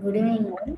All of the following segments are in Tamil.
Good evening, all.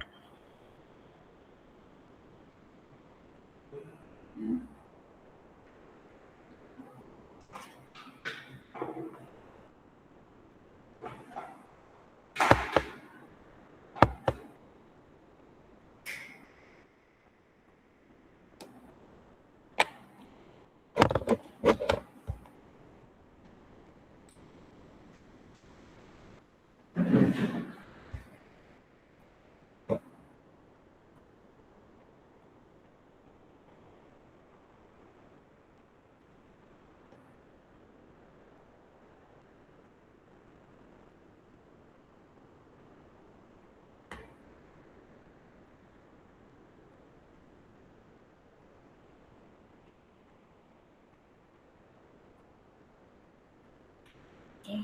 Okay.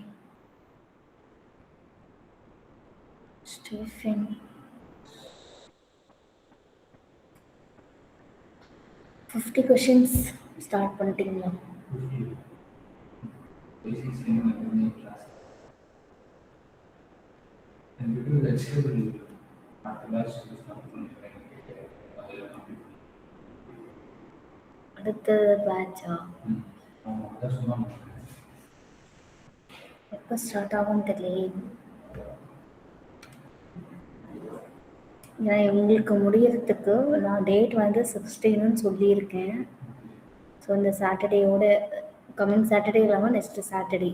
Stephen. 50 questions start பண்ணிட்டீங்களா? அடுத்த பேட்சா? எப்போ ஸ்டார்ட் ஆகும்னு தெரியலையே. நான் உங்களுக்கு முடியறதுக்கு நான் டேட் வந்து 16ன்னு சொல்லியிருக்கேன். ஸோ இந்த சாட்டர்டேயோட கம்மிங் சாட்டர்டே இல்லாமல் நெக்ஸ்ட் சாட்டர்டே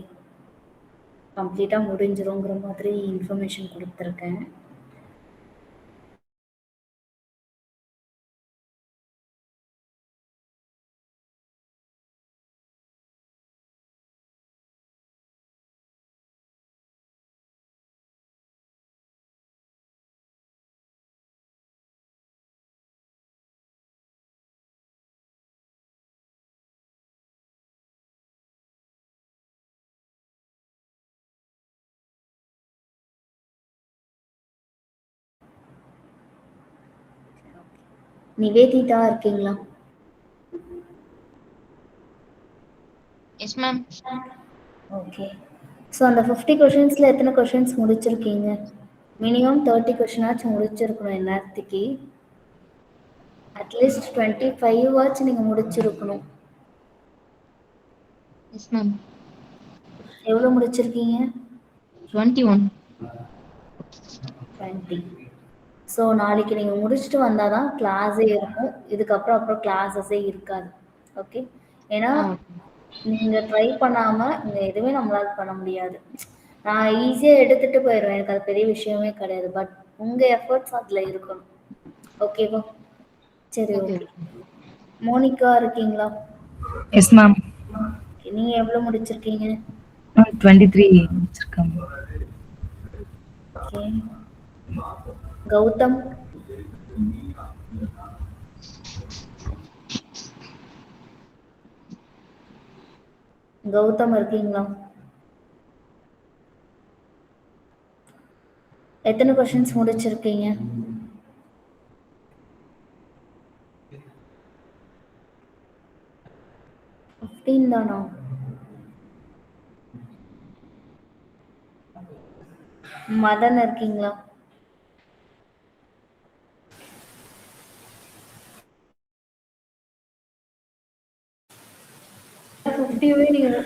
கம்ப்ளீட்டாக முடிஞ்சிருங்கிற மாதிரி இன்ஃபர்மேஷன் கொடுத்துருக்கேன். நிவேதிதா இருக்கீங்களா? Yes ma'am. ஓகே. ஸோ அந்த 50 கொஷின்ஸில் எத்தனை கொஷின்ஸ் முடிச்சிருக்கீங்க? மினிமம் 30 கொஷினாச்சும் முடிச்சிருக்கணும் இந்நேரத்துக்கு. அட்லீஸ்ட் 25 வாச்சும் நீங்கள் முடிச்சிருக்கணும். Yes ma'am. எவ்வளோ முடிச்சிருக்கீங்க? 21. 20. ஸோ நாளைக்கு நீங்கள் முடிச்சுட்டு வந்தால் தான் கிளாஸே இருக்கும். இதுக்கப்புறம் கிளாஸஸே இருக்காது. ஓகே. ஏன்னா நீங்கள் ட்ரை பண்ணாமல் இங்கே எதுவுமே நம்மளால் பண்ண முடியாது. நான் ஈஸியாக எடுத்துகிட்டு போயிடுவேன், எனக்கு அது பெரிய விஷயமே கிடையாது. பட் உங்கள் எஃபர்ட்ஸ் அதில் இருக்கணும். ஓகேவா? சரி, ஓகே. மோனிகா இருக்கீங்களா? Yes ma'am. நீங்கள் எவ்வளோ முடிச்சிருக்கீங்க? 23 முடிச்சிருக்கேன். ஓகே. கௌதம்? கௌதம் இருக்கீங்களா? எத்தனை கொஷின்ஸ் முடிச்சிருக்கீங்க? 15 தானா? மதன் இருக்கீங்களா? நீங்க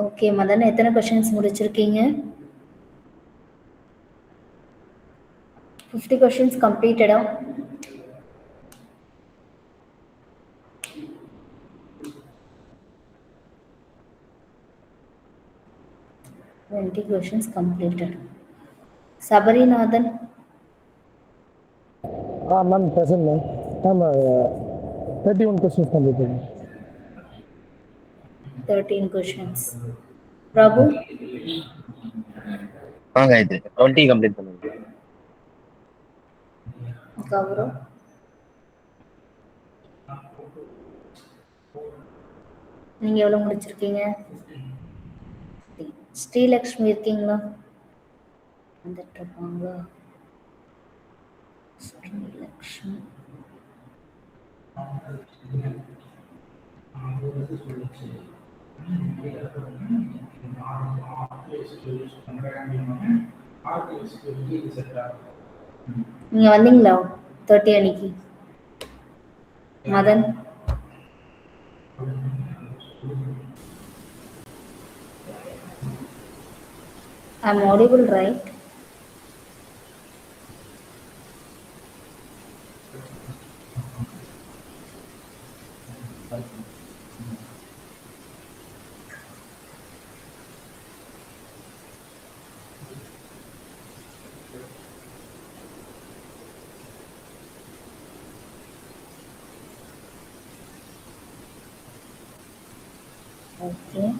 ஓகே. மதன் எத்தனை கொஷின்ஸ் முடிச்சிருக்கீங்க? 50 கொஷின்ஸ் கம்ப்ளீட்டடா? questions completed. Sabarinathan? Ma'am, present ma'am. Ma'am, 31 questions completed. 13 questions. Prabhu? Gayatri, 20 complete. Gaurav, நீங்க எவ்வளவு முடிச்சிருக்கீங்க? ஸ்ரீலக்ஷ்மி இருக்கீங்களா? வந்துட்டு இருப்பாங்களா? ஸ்ரீலக்ஷ்மி, நீங்க வந்தீங்களா 30 அன்னைக்கு? Madan, I'm audible, right? Okay.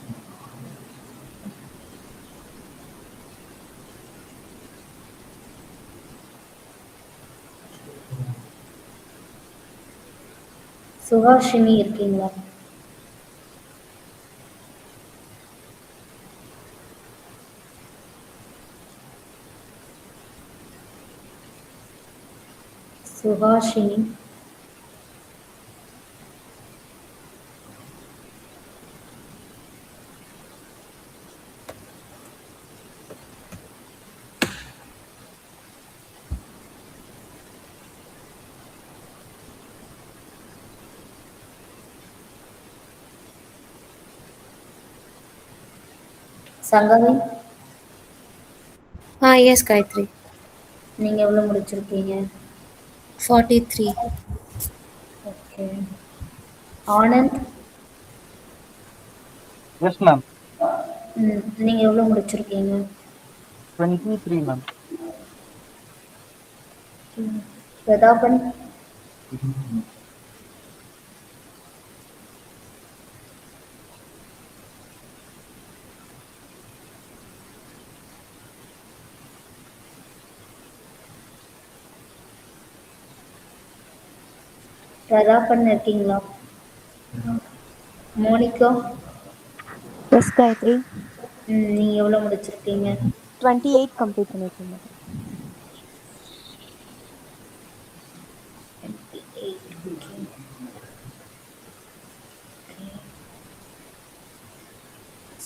Suhasini இருக்கீங்களா? Suhasini, Sangavi, Yes, Gayatri. நீங்க எவ்வளவு முடிச்சிருக்கீங்க? 43. ஓகே. Anand, Yes, ma'am. நீங்க எவ்வளவு முடிச்சிருக்கீங்க? 23, ma'am. பிரதாபன், பிரதாபன் இருக்கீங்களா? Monica, Yes, Gayatri. நீங்க எவ்வளவு முடிச்சிருக்கீங்க? 28 complete பண்ணிருக்கீங்க. 28. Okay.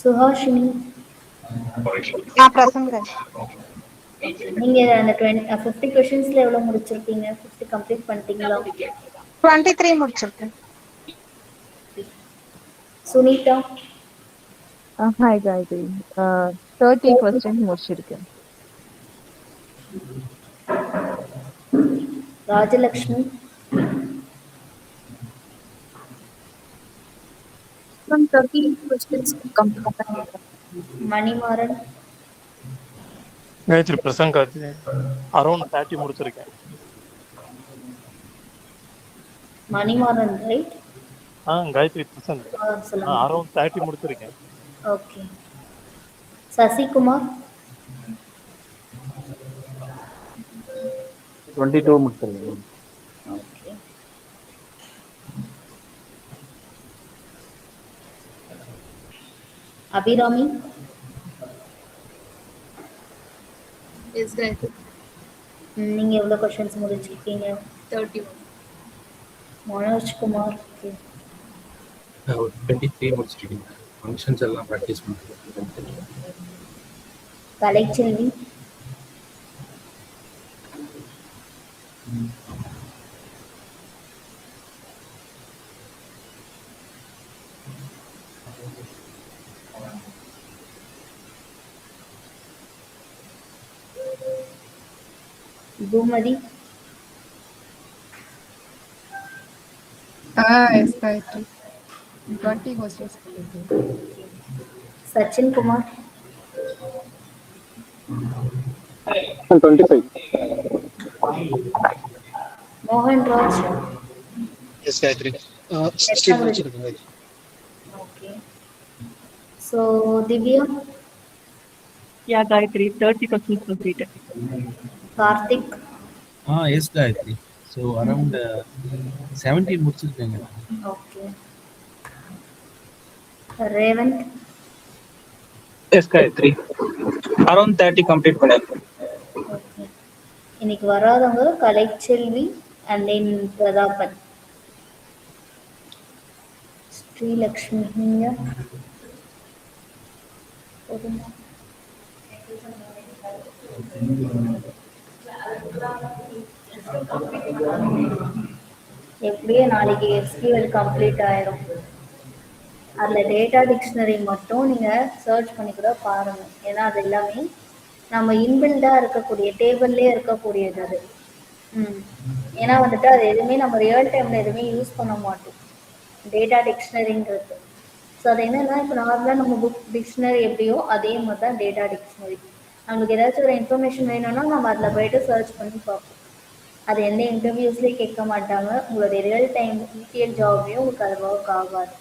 Suhasini, Present, guys. நீங்க அந்த 50 கொஸ்டின்ஸ்ல எவ்வளவு முடிச்சிருக்கீங்க? 50 கம்ப்ளீட் பண்ணிட்டீங்களா? 23 முடிச்சிருக்கேன். Sunita, Hi, Gayatri. 30 questions முடிச்சிருக்கேன். Rajalakshmi, From 30 questions complete. Manimaran, Gayatri பிரசங்க அரௌண்ட் 30 முடிச்சிருக்கேன். மணிமாறன், ரைட்? காயத்ரி பிரசங்க சொல்லுங்க. அரௌண்ட் 30 முடிச்சிருக்கேன். ஓகே. சசிகுமார், 22 முடிச்சிருக்கேன். ஓகே. Abirami, Yes, Gayatri. நீங்க எவ்வளவு கொஸ்டின்ஸ் முடிச்சிருக்கீங்க? 31. மனோஜ்குமார், ஓகே. 23 முடிச்சிருக்கீங்க. ஃபங்க்ஷன்ஸ் எல்லாம் ப்ராக்டிஸ் பண்ணுறேன். Kalaiselvi, Poomathi, Yes, Gayatri. 20 questions complete. Sachin Kumar, 25. மோகன் ராஜ், எஸ் காயத்ரி 60 முடிச்சிருக்கீங்க. Okay. So Divya, Yeah, Gayatri, 30 questions completed. Karthik, yes Gayatri so around 17 முடிச்சிருக்கேங்க. Okay. Revanth? Yes Gayatri, around 30 complete பண்ணிருக்கேன். ஓகே. இன்னைக்கு வராதவங்க கலைச்செல்வி அண்ட் தென் பிரதாபன். ஸ்ரீலக்ஷ்மி நீங்க? போதுமா? எப்படியே நாளைக்கு SQL கம்ப்ளீட் ஆயிரும். அதில் டேட்டா டிக்ஷனரி மட்டும் நீங்கள் சர்ச் பண்ணி கூட பாருங்க. ஏன்னா அது எல்லாமே நம்ம இன்பில்டாக இருக்கக்கூடிய டேபிள்லேயே இருக்கக்கூடியது அது. ஏன்னா வந்துட்டு அது எதுவுமே நம்ம ரியல் டைமில் எதுவுமே யூஸ் பண்ண மாட்டோம் டேட்டா டிக்ஷனரிங்கிறது. ஸோ அது என்னென்னா இப்போ நார்மலாக நம்ம புக் டிக்ஷனரி எப்படியோ அதே மாதிரி தான் டேட்டா டிக்ஷனரி. நம்மளுக்கு ஏதாச்சும் ஒரு இன்ஃபர்மேஷன் வேணும்னா நம்ம அதில் போய்ட்டு சர்ச் பண்ணி பார்ப்போம். அது எந்த இன்டர்வியூஸ்லேயும் கேட்க மாட்டாங்க. உங்களுடைய ரியல் டைம் ETL ஜாப்லேயும் உங்களுக்கு அது ஒர்க் ஆகாது.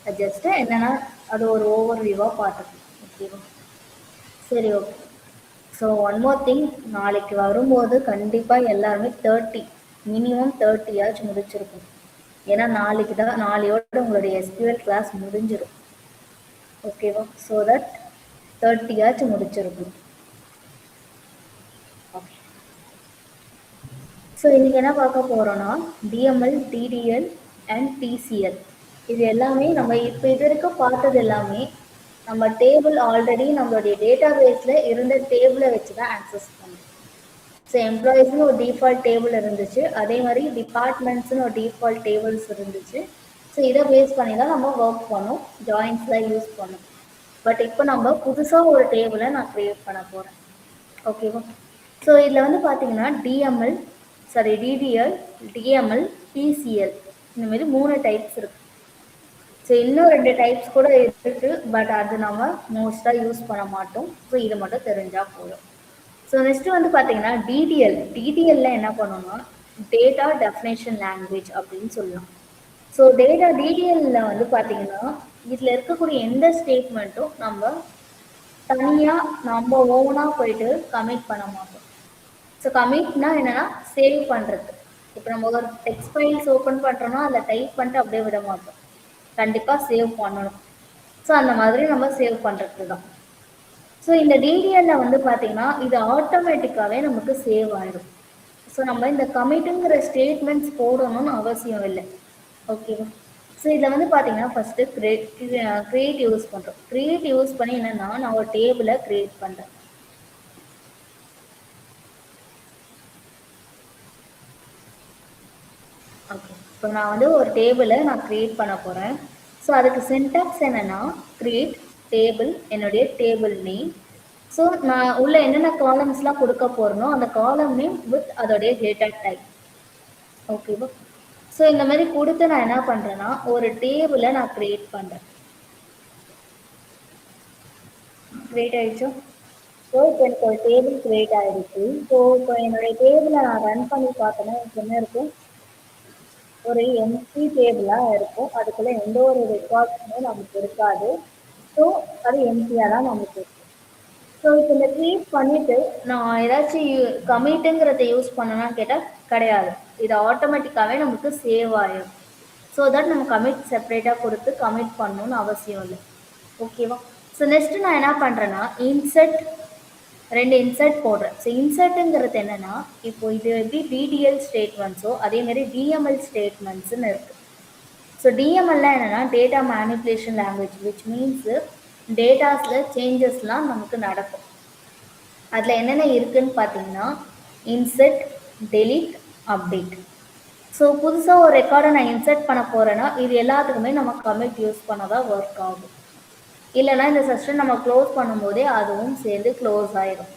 அது ஜஸ்ட்டு என்னென்னா அது ஒரு ஓவர் வியூவாக பார்த்துக்கணும். ஓகேவா? சரி, okay. So one more thing, நாளைக்கு வரும்போது கண்டிப்பாக எல்லாருமே 30 மினிமம் 30 முடிச்சிருக்கும். ஏன்னா நாளைக்கு தான் நாளையோட உங்களுடைய SQL கிளாஸ் முடிஞ்சிடும். ஓகேவா? So that 30 முடிச்சிருக்கும். ஓகே. ஸோ இன்றைக்கி என்ன பார்க்க போகிறோன்னா DML, DDL அண்ட் TCL. இது எல்லாமே நம்ம இப்போ இது வரைக்கும் பார்த்தது எல்லாமே நம்ம டேபிள் ஆல்ரெடி நம்மளுடைய டேட்டா பேஸில் இருந்த டேபிளை வச்சு தான் ஆக்சஸ் பண்ணுறோம். ஸோ எம்ப்ளாயீஸ்னு ஒரு டிஃபால்ட் டேபிள் இருந்துச்சு, அதே மாதிரி டிபார்ட்மெண்ட்ஸ்னு ஒரு டிஃபால்ட் டேபிள்ஸ் இருந்துச்சு. ஸோ இதை பேஸ் பண்ணி தான் நம்ம ஒர்க் பண்ணோம், ஜாயின்ஸ்லாம் யூஸ் பண்ணோம். பட் இப்போ நம்ம புதுசாக ஒரு டேபிளை நான் க்ரியேட் பண்ண போகிறேன். ஓகேவா? ஸோ இதில் வந்து பார்த்தீங்கன்னா DDL, DML, TCL இந்த மாதிரி 3 டைப்ஸ் இருக்குது. ஸோ இன்னும் 2 டைப்ஸ் கூட இருக்குது, பட் அது நம்ம மோஸ்ட்டாக யூஸ் பண்ண மாட்டோம். ஸோ இது மட்டும் தெரிஞ்சால் போதும். ஸோ நெக்ஸ்ட்டு வந்து பார்த்தீங்கன்னா DDL என்ன பண்ணோம்னா டேட்டா டெஃபினேஷன் லாங்குவேஜ் அப்படின்னு சொல்லலாம். ஸோ DDL வந்து பார்த்தீங்கன்னா இதில் இருக்கக்கூடிய எந்த ஸ்டேட்மெண்ட்டும் நம்ம தனியாக நம்ம ஓனாக போயிட்டு கமிட் பண்ண மாட்டோம். ஸோ கமிட்னா என்னென்னா சேவ் பண்ணுறது. இப்போ நம்ம ஒரு டெக்ஸ்ட் ஃபைல்ஸ் ஓப்பன் பண்ணுறோன்னா அதில் டைப் பண்ணிட்டு அப்படியே விட மாட்டோம், கண்டிப்பாக சேவ் பண்ணணும். ஸோ அந்த மாதிரி நம்ம சேவ் பண்ணுறது தான். ஸோ இந்த DDL வந்து பார்த்திங்கன்னா இது ஆட்டோமேட்டிக்காகவே நமக்கு சேவ் ஆகிடும். ஸோ நம்ம இந்த கமிட்டுங்கிற ஸ்டேட்மெண்ட்ஸ் போடணும்னு அவசியம் இல்லை. ஓகேவா? ஸோ இதில் வந்து பார்த்திங்கன்னா ஃபஸ்ட்டு க்ரியேட் யூஸ் பண்ணுறோம். க்ரியேட் யூஸ் பண்ணி என்னென்னா நான் ஒரு டேபிளை க்ரியேட் பண்ணுறேன். ஓகே, இப்போ நான் வந்து ஒரு டேபிளை நான் க்ரியேட் பண்ண போகிறேன். ஸோ அதுக்கு சின்டாக்ஸ் என்னென்னா க்ரியேட் டேபிள், என்னுடைய டேபிள் நேம். ஸோ நான் உள்ள என்னென்ன காலம்ஸ்லாம் கொடுக்க போகிறனோ அந்த காலம் நேம் வித் அதோடைய டேட்டா டைப். ஓகேவா? ஸோ இந்த மாதிரி கொடுத்து நான் என்ன பண்ணுறேன்னா ஒரு டேபிளை நான் க்ரியேட் பண்ணுறேன். க்ரியேட் ஆகிடுச்சோ? ஸோ இப்போ எனக்கு ஒரு டேபிள் க்ரியேட் ஆகிடுச்சு. ஸோ இப்போ என்னுடைய டேபிளை நான் ரன் பண்ணி பார்த்தேன்னா எனக்கு என்ன இருக்கும், ஒரு எம்டி டேபிளாக இருக்கும். அதுக்குள்ளே எந்த ஒரு ரெக்கார்ட்ஸுமே நமக்கு இருக்காது. ஸோ அது எம்டியாக தான் நமக்கு இருக்கும். ஸோ இப்போ இந்த க்ரியேட் பண்ணிவிட்டு நான் ஏதாச்சும் கமிட்டுங்கிறத யூஸ் பண்ணணும்னு கேட்டால் கிடையாது, இது ஆட்டோமேட்டிக்காகவே நமக்கு சேவ் ஆகிடும். ஸோ தட் நம்ம கமிட் செப்பரேட்டாக கொடுத்து கமிட் பண்ணணும்னு அவசியம் இல்லை. ஓகேவா? ஸோ நெக்ஸ்ட்டு நான் என்ன பண்ணுறேன்னா ரெண்டு இன்சர்ட் போடுறேன். ஸோ இன்சர்ட்டுங்கிறது என்னென்னா இப்போ இது எப்படி DDL ஸ்டேட்மெண்ட்ஸோ அதேமாதிரி DML ஸ்டேட்மெண்ட்ஸுன்னு இருக்குது. ஸோ DMLலாம் என்னென்னா data manipulation language, which means டேட்டாஸில் சேஞ்சஸ்லாம் நமக்கு நடக்கும். அதில் என்னென்ன இருக்குதுன்னு பார்த்தீங்கன்னா இன்சர்ட், டெலிட், அப்டேட். ஸோ புதுசாக ஒரு ரெக்கார்டை நான் இன்சர்ட் பண்ண போகிறேன்னா இது எல்லாத்துக்குமே நம்ம கமிட் யூஸ் பண்ண தான் ஒர்க் ஆகும். இல்லைனா இந்த செஷன் நம்ம க்ளோஸ் பண்ணும்போதே அதுவும் சேர்ந்து க்ளோஸ் ஆகிடும்.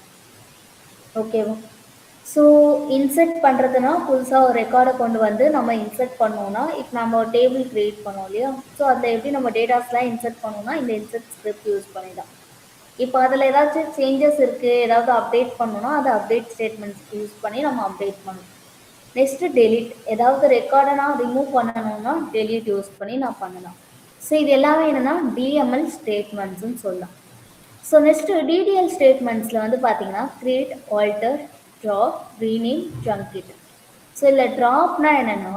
ஓகேவா? ஸோ இன்சர்ட் பண்ணுறதுனா புதுசாக ஒரு ரெக்கார்டை கொண்டு வந்து நம்ம இன்சர்ட் பண்ணோன்னா இப்போ நம்ம ஒரு டேபிள் க்ரியேட் பண்ணோம் இல்லையா? ஸோ அதில் எப்படி நம்ம டேட்டாஸ்லாம் இன்சர்ட் பண்ணோம்னா இந்த இன்சர்ட் ஸ்கிரிப்ட் யூஸ் பண்ணி தான். இப்போ அதில் ஏதாச்சும் சேஞ்சஸ் இருக்குது, ஏதாவது அப்டேட் பண்ணணும்னா அதை அப்டேட் ஸ்டேட்மெண்ட்ஸ் யூஸ் பண்ணி நம்ம அப்டேட் பண்ணணும். நெக்ஸ்ட்டு டெலிட், ஏதாவது ரெக்கார்டை நான் ரிமூவ் பண்ணணும்னா டெலிட் யூஸ் பண்ணி நான் பண்ணலாம். ஸோ இது எல்லாமே என்னென்னா DML ஸ்டேட்மெண்ட்ஸ்ன்னு சொல்லலாம். ஸோ நெக்ஸ்ட்டு DDL ஸ்டேட்மெண்ட்ஸில் வந்து பார்த்தீங்கன்னா create, alter, drop, rename, truncate. So இல்லை ட்ராப்னா என்னன்னா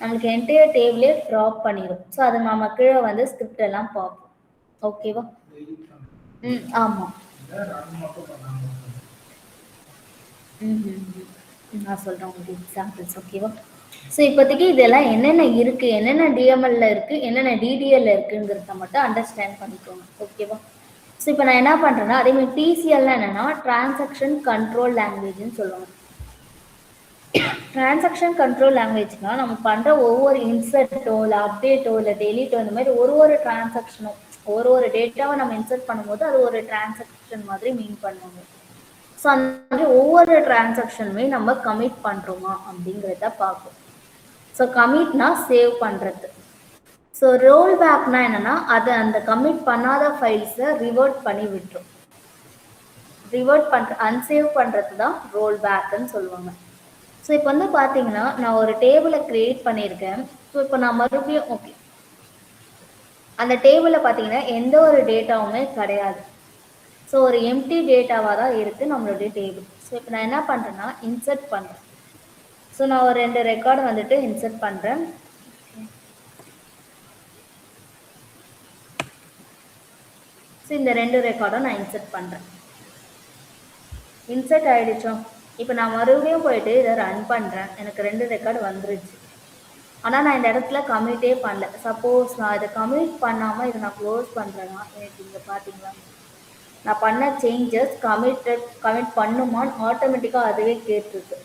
நம்மளுக்கு என்டையர் டேபிளே ட்ராப் பண்ணிடும். ஸோ அது நம்ம கீழே வந்து ஸ்கிரிப்ட் எல்லாம் பார்ப்போம். ஓகேவா? ஆமாம். நான் சொல்கிறேன் உங்களுக்கு எக்ஸாம்பிள்ஸ். ஓகேவா? ஸோ இப்போதைக்கு இதெல்லாம் என்னென்ன இருக்குது, என்னென்ன டிஎம்எல்ல இருக்குது, என்னென்ன டிடிஎல்ல இருக்குங்கிறத மட்டும் அண்டர்ஸ்டாண்ட் பண்ணிக்கோங்க. ஓகேவா? ஸோ இப்போ நான் என்ன பண்ணுறேன்னா அதேமாதிரி டிசிஎல்லாம் என்னென்னா டிரான்சாக்ஷன் கண்ட்ரோல் லாங்குவேஜ்னு சொல்லுவாங்க. டிரான்சாக்ஷன் கண்ட்ரோல் லாங்குவேஜ்னா நம்ம பண்ணுற ஒவ்வொரு இன்சர்ட்டோ இல்லை அப்டேட்டோ இல்லை டெலிட்டோ இந்த மாதிரி ஒரு டிரான்சாக்ஷனும் ஒரு டேட்டாவை நம்ம இன்சர்ட் பண்ணும்போது அது ஒரு டிரான்சாக்ஷன் மாதிரி மீன் பண்ணுவாங்க. ஸோ அந்த மாதிரி ஒவ்வொரு டிரான்சாக்ஷனுமே நம்ம கமிட் பண்ணுறோமா அப்படிங்கிறத பார்ப்போம். ஸோ கமிட்னா சேவ் பண்ணுறது. ஸோ ரோல் பேக்னா என்னன்னா அது அந்த கமிட் பண்ணாத ஃபைல்ஸை ரிவர்ட் பண்ணி விட்டுரும். ரிவர்ட் பண்ணுற அன்சேவ் பண்ணுறது தான் ரோல் பேக்குன்னு சொல்லுவாங்க. ஸோ இப்போ வந்து பார்த்தீங்கன்னா நான் ஒரு டேபிளை கிரியேட் பண்ணியிருக்கேன். ஸோ இப்போ நான் மறுபடியும் ஓகே அந்த டேபிளில் பார்த்தீங்கன்னா எந்த ஒரு டேட்டாவுமே கிடையாது. ஸோ ஒரு எம்டி டேட்டாவாக தான் இருக்குது நம்மளுடைய டேபிள். ஸோ இப்போ நான் என்ன பண்ணுறேன்னா இன்சர்ட் பண்ணுறேன். ஸோ நான் ஒரு 2 ரெக்கார்டு வந்துட்டு இன்சர்ட் பண்ணுறேன். ஸோ இந்த 2 ரெக்கார்டும் நான் இன்சர்ட் பண்ணுறேன். இன்சர்ட் ஆகிடுச்சோம். இப்போ நான் மறுபடியும் போயிட்டு இதை ரன் பண்ணுறேன். எனக்கு 2 ரெக்கார்டு வந்துருச்சு. ஆனால் நான் இந்த இடத்துல கமிட்டே பண்ணல. சப்போஸ் நான் இதை கமிட் பண்ணாமல் இதை நான் க்ளோஸ் பண்ணுறேன்னா எனக்கு இங்கே பார்த்தீங்களா நான் பண்ண சேஞ்சஸ் கமிட் பண்ணுமான்னு ஆட்டோமேட்டிக்காக அதுவே கேட்டுருக்கு.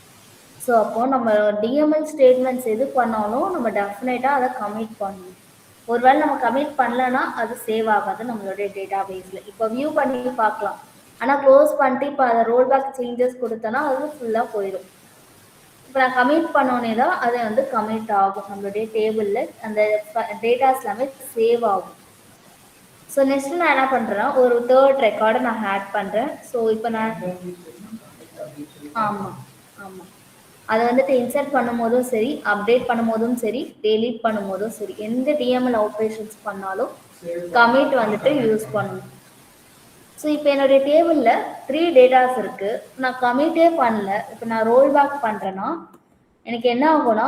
ஸோ அப்போது நம்ம டிஎம்எல் ஸ்டேட்மெண்ட்ஸ் எது பண்ணாலும் நம்ம டெஃபினட்டாக அதை கமிட் பண்ணணும். ஒருவேளை நம்ம கமிட் பண்ணலன்னா அது சேவ் ஆகாது நம்மளுடைய டேட்டா பேஸில். இப்போ வியூ பண்ணி பார்க்கலாம். ஆனால் க்ளோஸ் பண்ணிட்டு இப்போ அதை ரோல் பேக் சேஞ்சஸ் கொடுத்தோன்னா அது ஃபுல்லாக போயிடும். இப்போ நான் கமிட் பண்ணோன்னே தான் அது வந்து கமிட் ஆகும். நம்மளுடைய டேபிளில் அந்த டேட்டாஸ் எல்லாமே சேவ் ஆகும். ஸோ நெக்ஸ்ட் நான் என்ன பண்ணுறேன்னா ஒரு 3rd ரெக்கார்டை நான் ஆட் பண்ணுறேன். ஸோ இப்போ நான் ஆமாம் அதை வந்துட்டு இன்சர்ட் பண்ணும்போதும் சரி, அப்டேட் பண்ணும்போதும் சரி, டெலீட் பண்ணும்போதும் சரி, எந்த டிஎம்எல் ஆப்ரேஷன்ஸ் பண்ணாலும் கமிட் வந்துட்டு யூஸ் பண்ணணும். ஸோ இப்போ என்னுடைய டேபிளில் 3 டேட்டாஸ் இருக்குது. நான் கமிட்டே பண்ணல. இப்போ நான் ரோல் பேக் பண்ணுறேன்னா எனக்கு என்ன ஆகும்னா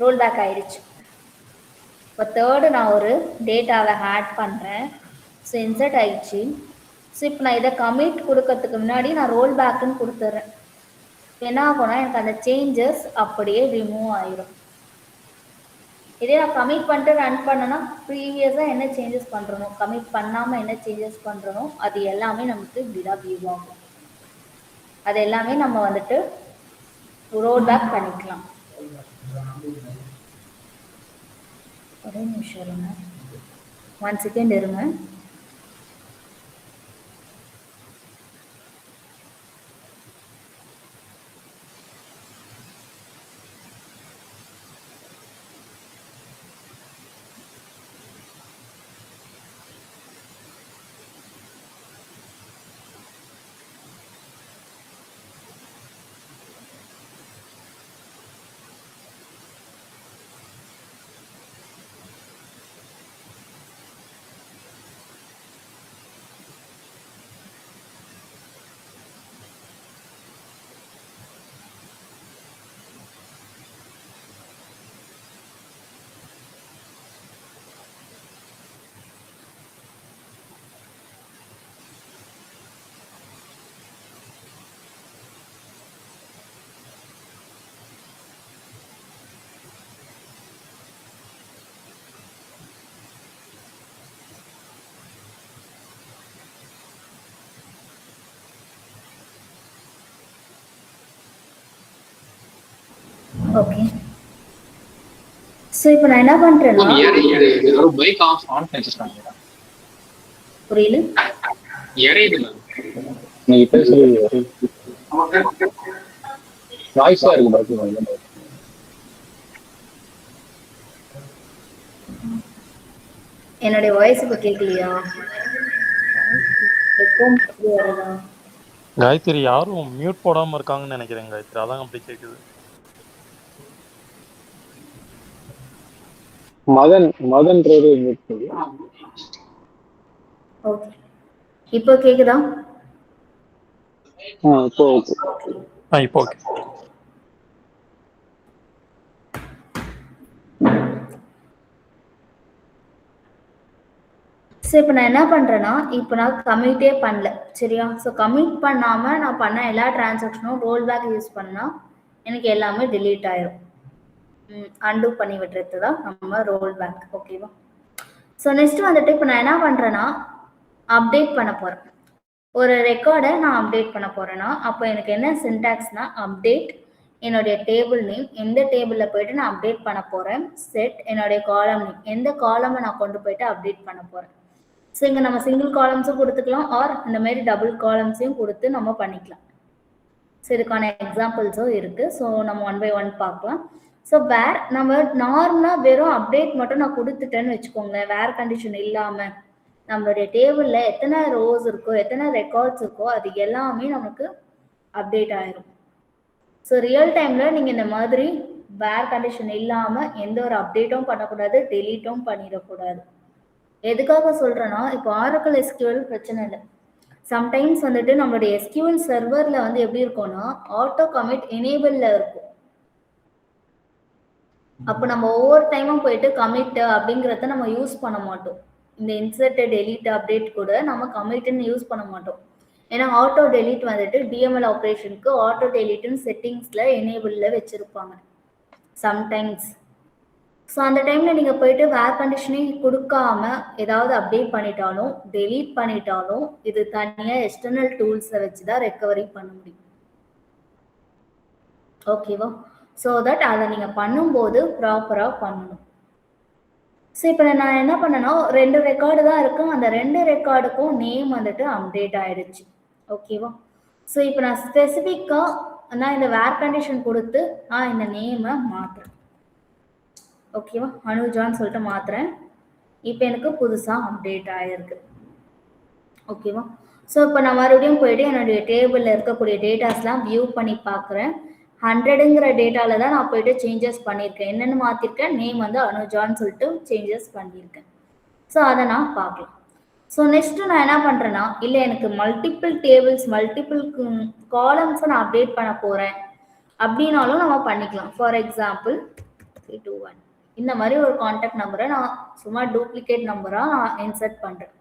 ரோல் பேக் ஆயிடுச்சு. இப்போ 3rd நான் ஒரு டேட்டாவை ஆட் பண்ணுறேன். ஸோ இன்சர்ட் ஆயிடுச்சு. ஸோ இப்போ நான் இதை கமிட் கொடுக்கறதுக்கு முன்னாடி நான் ரோல் பேக்குன்னு கொடுத்துட்றேன். என்ன ஆகும்னா எனக்கு அந்த சேஞ்சஸ் அப்படியே ரிமூவ் ஆயிடும். இதே நான் கமிட் பண்ணிட்டு ரன் பண்ணனா ப்ரீவியஸாக என்ன சேஞ்சஸ் பண்ணுறனோ கமிட் பண்ணாமல் என்ன சேஞ்சஸ் பண்ணுறனோ அது எல்லாமே நமக்கு இப்படிதான் வியூ ஆகும். அது எல்லாமே நம்ம வந்துட்டு ரோல் பேக் பண்ணிக்கலாம். ஒரே நிமிஷம் இருங்க, 1 செகண்ட் இருங்க. ஓகே, ஸோ இப்போ நான் என்ன பண்ணுறேன்னா புரியல நீங்க பேசுறது நாய்ஸா இருக்கு பாத்தீங்களா? என்னுடைய வாய்ஸ் இப்போ கேட்கலையா? காயத்ரி யாரும் மியூட் போடாம இருக்காங்கன்னு நினைக்கிறேன் காயத்ரி, அதான் அப்படி கேக்குது. மதன் ஓகே, இப்போ கேக்குதா? இப்போ ஓகே. இப்போ ஓகே. ஸோ இப்போ நான் என்ன பண்ணுறேன்னா, இப்போ நான் கமிட்டே பண்ணல சரியா. ஸோ கமிட் பண்ணாமல் நான் பண்ண எல்லா டிரான்சாக்ஷனும் ரோல் பேக் யூஸ் பண்ணால் எனக்கு எல்லாமே delete ஆயிரும். அன்டூ பண்ணி விட்டுறது தான் நம்ம ரோல் பேக். ஓகேவா. ஸோ நெக்ஸ்ட் வந்துட்டு இப்போ நான் என்ன பண்ணுறேன்னா அப்டேட் பண்ண போகிறேன். ஒரு ரெக்கார்டை நான் அப்டேட் பண்ண போகிறேன்னா அப்போ எனக்கு என்ன சின்டாக்ஸ்னா அப்டேட் என்னுடைய டேபிள் நேம், எந்த டேபிளில் போயிட்டு நான் அப்டேட் பண்ண போகிறேன், செட் என்னுடைய காலம் நேம், எந்த காலமை நான் கொண்டு போயிட்டு அப்டேட் பண்ண போகிறேன். ஸோ இங்கே நம்ம சிங்கிள் காலம்ஸும் கொடுத்துக்கலாம் ஆர் இந்த மாதிரி டபுள் காலம்ஸையும் கொடுத்து நம்ம பண்ணிக்கலாம். ஸோ இதுக்கான எக்ஸாம்பிள்ஸும் இருக்குது. ஸோ நம்ம 1 by 1 பார்க்கலாம். ஸோ வேர் நம்ம நார்மலாக வெறும் அப்டேட் மட்டும் நான் கொடுத்துட்டேன்னு வச்சுக்கோங்களேன், வேர் கண்டிஷன் இல்லாமல் நம்மளுடைய டேபிளில் எத்தனை ரோஸ் இருக்கோ எத்தனை ரெக்கார்ட்ஸ் இருக்கோ அது எல்லாமே நமக்கு அப்டேட் ஆயிரும். ஸோ ரியல் டைமில் நீங்கள் இந்த மாதிரி வேர் கண்டிஷன் இல்லாமல் எந்த ஒரு அப்டேட்டும் பண்ணக்கூடாது, டெலீட்டும் பண்ணிடக்கூடாது. எதுக்காக சொல்கிறேன்னா இப்போ ஆரக்கிள் SQL பிரச்சனை இல்லை. சம்டைம்ஸ் வந்துட்டு நம்மளுடைய SQL சர்வரில் வந்து எப்படி இருக்கும்னா ஆட்டோ கமிட் எனேபிளில் இருக்கும். அப்போ நம்ம ஒவ்வொரு டைமும் போயிட்டு கமிட் அப்படிங்கிறத நம்ம யூஸ் பண்ண மாட்டோம். இந்த இன்சர்ட் டெலீட் அப்டேட் கூட நம்ம கமிட்னு யூஸ் பண்ண மாட்டோம். ஏன்னா ஆட்டோ டெலீட் வந்துட்டு டிஎம்எல் ஆப்ரேஷனுக்கு ஆட்டோ டெலீட்னு செட்டிங்ஸில் எனேபிளில் வச்சுருப்பாங்க சம்டைம்ஸ். ஸோ அந்த டைமில் நீங்கள் போயிட்டு வேர் கண்டிஷனே கொடுக்காம ஏதாவது அப்டேட் பண்ணிட்டாலும் டெலீட் பண்ணிட்டாலும் இது தனியாக எக்ஸ்டர்னல் டூல்ஸை வச்சு தான் ரெக்கவரி பண்ண முடியும். ஓகேவா. ஸோ தட் அதை நீங்கள் பண்ணும்போது ப்ராப்பராக பண்ணணும். ஸோ இப்போ நான் என்ன பண்ணேன்னா 2 ரெக்கார்டு தான் இருக்கும், அந்த 2 ரெக்கார்டுக்கும் நேம் வந்துட்டு அப்டேட் ஆயிடுச்சு. ஓகேவா. ஸோ இப்போ நான் ஸ்பெசிஃபிக்காக நான் இந்த வேர் கண்டிஷன் கொடுத்து நான் இந்த நேமை மாற்றுறேன். ஓகேவா. அனுஜான்னு சொல்லிட்டு மாற்றுறேன். இப்போ எனக்கு புதுசாக அப்டேட் ஆகிருக்கு. ஓகேவா. ஸோ இப்போ நான் மறுபடியும் போயிட்டு என்னுடைய டேபிளில் இருக்கக்கூடிய டேட்டாஸ்லாம் வியூ பண்ணி பார்க்குறேன். 100ங்கிற டேட்டாவில் தான் நான் போயிட்டு சேஞ்சஸ் பண்ணியிருக்கேன். என்னென்னு மாற்றிருக்கேன், நேம் வந்து அனுஜான்னு சொல்லிட்டு சேஞ்சஸ் பண்ணியிருக்கேன். ஸோ அதை நான் பார்க்கலாம். ஸோ நெக்ஸ்ட்டு நான் என்ன பண்ணுறேன்னா இல்லை எனக்கு மல்டிபிள் டேபிள்ஸ் மல்டிபிள் காலம்ஸை நான் அப்டேட் பண்ண போகிறேன் அப்படின்னாலும் நம்ம பண்ணிக்கலாம். ஃபார் எக்ஸாம்பிள் 321 இந்த மாதிரி ஒரு கான்டாக்ட் நம்பரை நான் சும்மா டூப்ளிகேட் நம்பராக நான் இன்சர்ட் பண்ணுறேன்.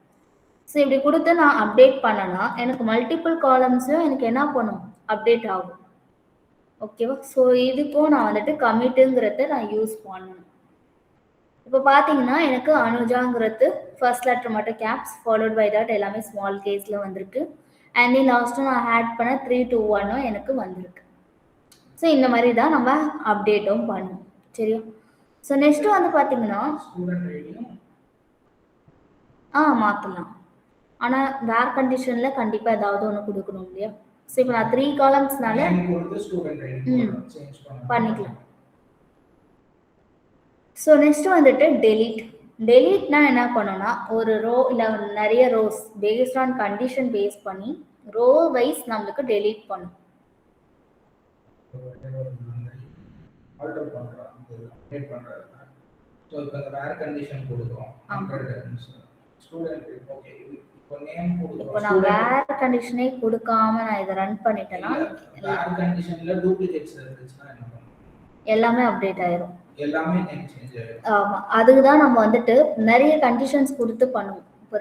ஸோ இப்படி கொடுத்து நான் அப்டேட் பண்ணனா எனக்கு மல்டிபிள் காலம்ஸும் எனக்கு என்ன பண்ணும் அப்டேட் ஆகும். ஓகேவா. ஸோ இதுக்கும் நான் வந்துட்டு கமிட்டுங்கிறத நான் யூஸ் பண்ணணும். இப்போ பார்த்தீங்கன்னா எனக்கு அனுஜாங்கிறது ஃபர்ஸ்ட் லெட்டர் மட்டும் கேப்ஸ் ஃபாலோட் பை தட் எல்லாமே ஸ்மால் கேஸில் வந்திருக்கு. அண்ட் தென் லாஸ்ட்டு நான் ஆட் பண்ண 321 எனக்கு வந்திருக்கு. ஸோ இந்த மாதிரி தான் நம்ம அப்டேட்டும் பண்ணணும். சரியா. ஸோ நெக்ஸ்ட்டு வந்து பார்த்தீங்கன்னா மாற்றலாம். ஆனால் வேர் கண்டிஷனில் கண்டிப்பாக ஏதாவது ஒன்று கொடுக்கணும் இல்லையா. ஸோ இப்போ நான் 3 காலம்ஸ்னால பண்ணிக்கலாம். ஸோ நெக்ஸ்ட்டு வந்துட்டு டெலீட்னா என்ன பண்ணோன்னா ஒரு ரோ இல்லை நிறைய rows based on condition base பண்ணி ரோ வைஸ் நம்மளுக்கு டெலீட் பண்ணும். இப்போ நான் வேர் கண்டிஷனே கொடுக்காம நான் இதை ரன் பண்ணிட்டேன்னா எல்லாமே அப்டேட் ஆயிரும். ஆமாம், அதுக்கு தான் நம்ம வந்துட்டு நிறைய கண்டிஷன்ஸ் கொடுத்து பண்ணுவோம். இப்போ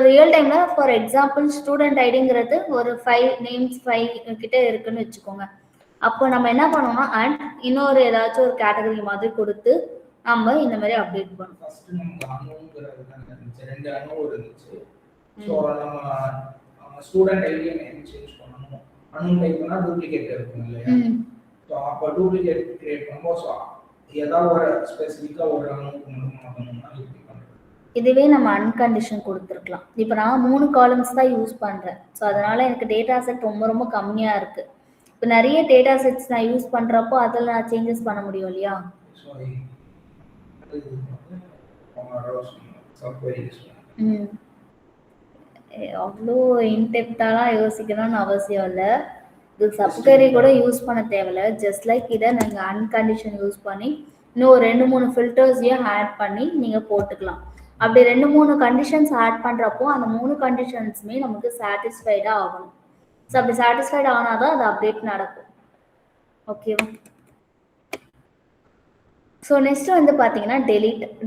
ரியல் டைமில் ஃபார் எக்ஸாம்பிள் ஸ்டூடெண்ட் ஐடிங்கிறது ஒரு 5 நேம்ஸ் 5 கிட்ட இருக்குன்னு வச்சுக்கோங்க. அப்போ நம்ம என்ன பண்ணுவோம்னா அண்ட் இன்னொரு ஏதாச்சும் ஒரு கேட்டகரி மாதிரி கொடுத்து நம்ம இந்த மாதிரி அப்டேட் பண்ணுவோம். ஸ்டூடெண்ட் ஐடி நேம் சேஞ்ச் பண்ணனும். அனு டைப் பண்ணா டூப்ளிகேட் இருக்கும் இல்லையா. சோ அப்ப டூப்ளிகேட் கிரியேட் பண்ணும்போது ஏதாவது ஒரு ஸ்பெசிஃபிக்கா ஒரு அனுக்கு மட்டும் மாத்தணும்னா இப்படி பண்றோம். இதுவே நம்ம அன்கண்டிஷன் கொடுத்துருக்கலாம். இப்போ நான் 3 காலம்ஸ் தான் யூஸ் பண்ணுறேன். ஸோ அதனால எனக்கு டேட்டா செட் ரொம்ப கம்மியாக இருக்கு. இப்போ நிறைய டேட்டா செட்ஸ் நான் யூஸ் பண்ணுறப்போ அதில் நான் சேஞ்சஸ் பண்ண முடியும் இல்லையா. அவ்வளோ இன்டெப்த்தாலாம் யோசிக்கணும்னு அவசியம் இல்லை. இது சப்கரி கூட யூஸ் பண்ண தேவையில்ல. ஜஸ்ட் லைக் இதை நீங்கள் அன்கண்டிஷன் யூஸ் பண்ணி இன்னும் 2-3 ஃபில்டர்ஸையும் ஆட் பண்ணி நீங்கள் போட்டுக்கலாம். அப்படி 2-3 கண்டிஷன்ஸ் ஆட் பண்ணுறப்போ அந்த 3 கண்டிஷன்ஸுமே நமக்கு சாட்டிஸ்ஃபைடாக ஆகணும். ஸோ அப்படி சாட்டிஸ்ஃபைட் ஆனால் தான் அது அப்டேட் நடக்கும். ஓகேவா? ஸோ நெக்ஸ்ட் வந்து பார்த்தீங்கன்னா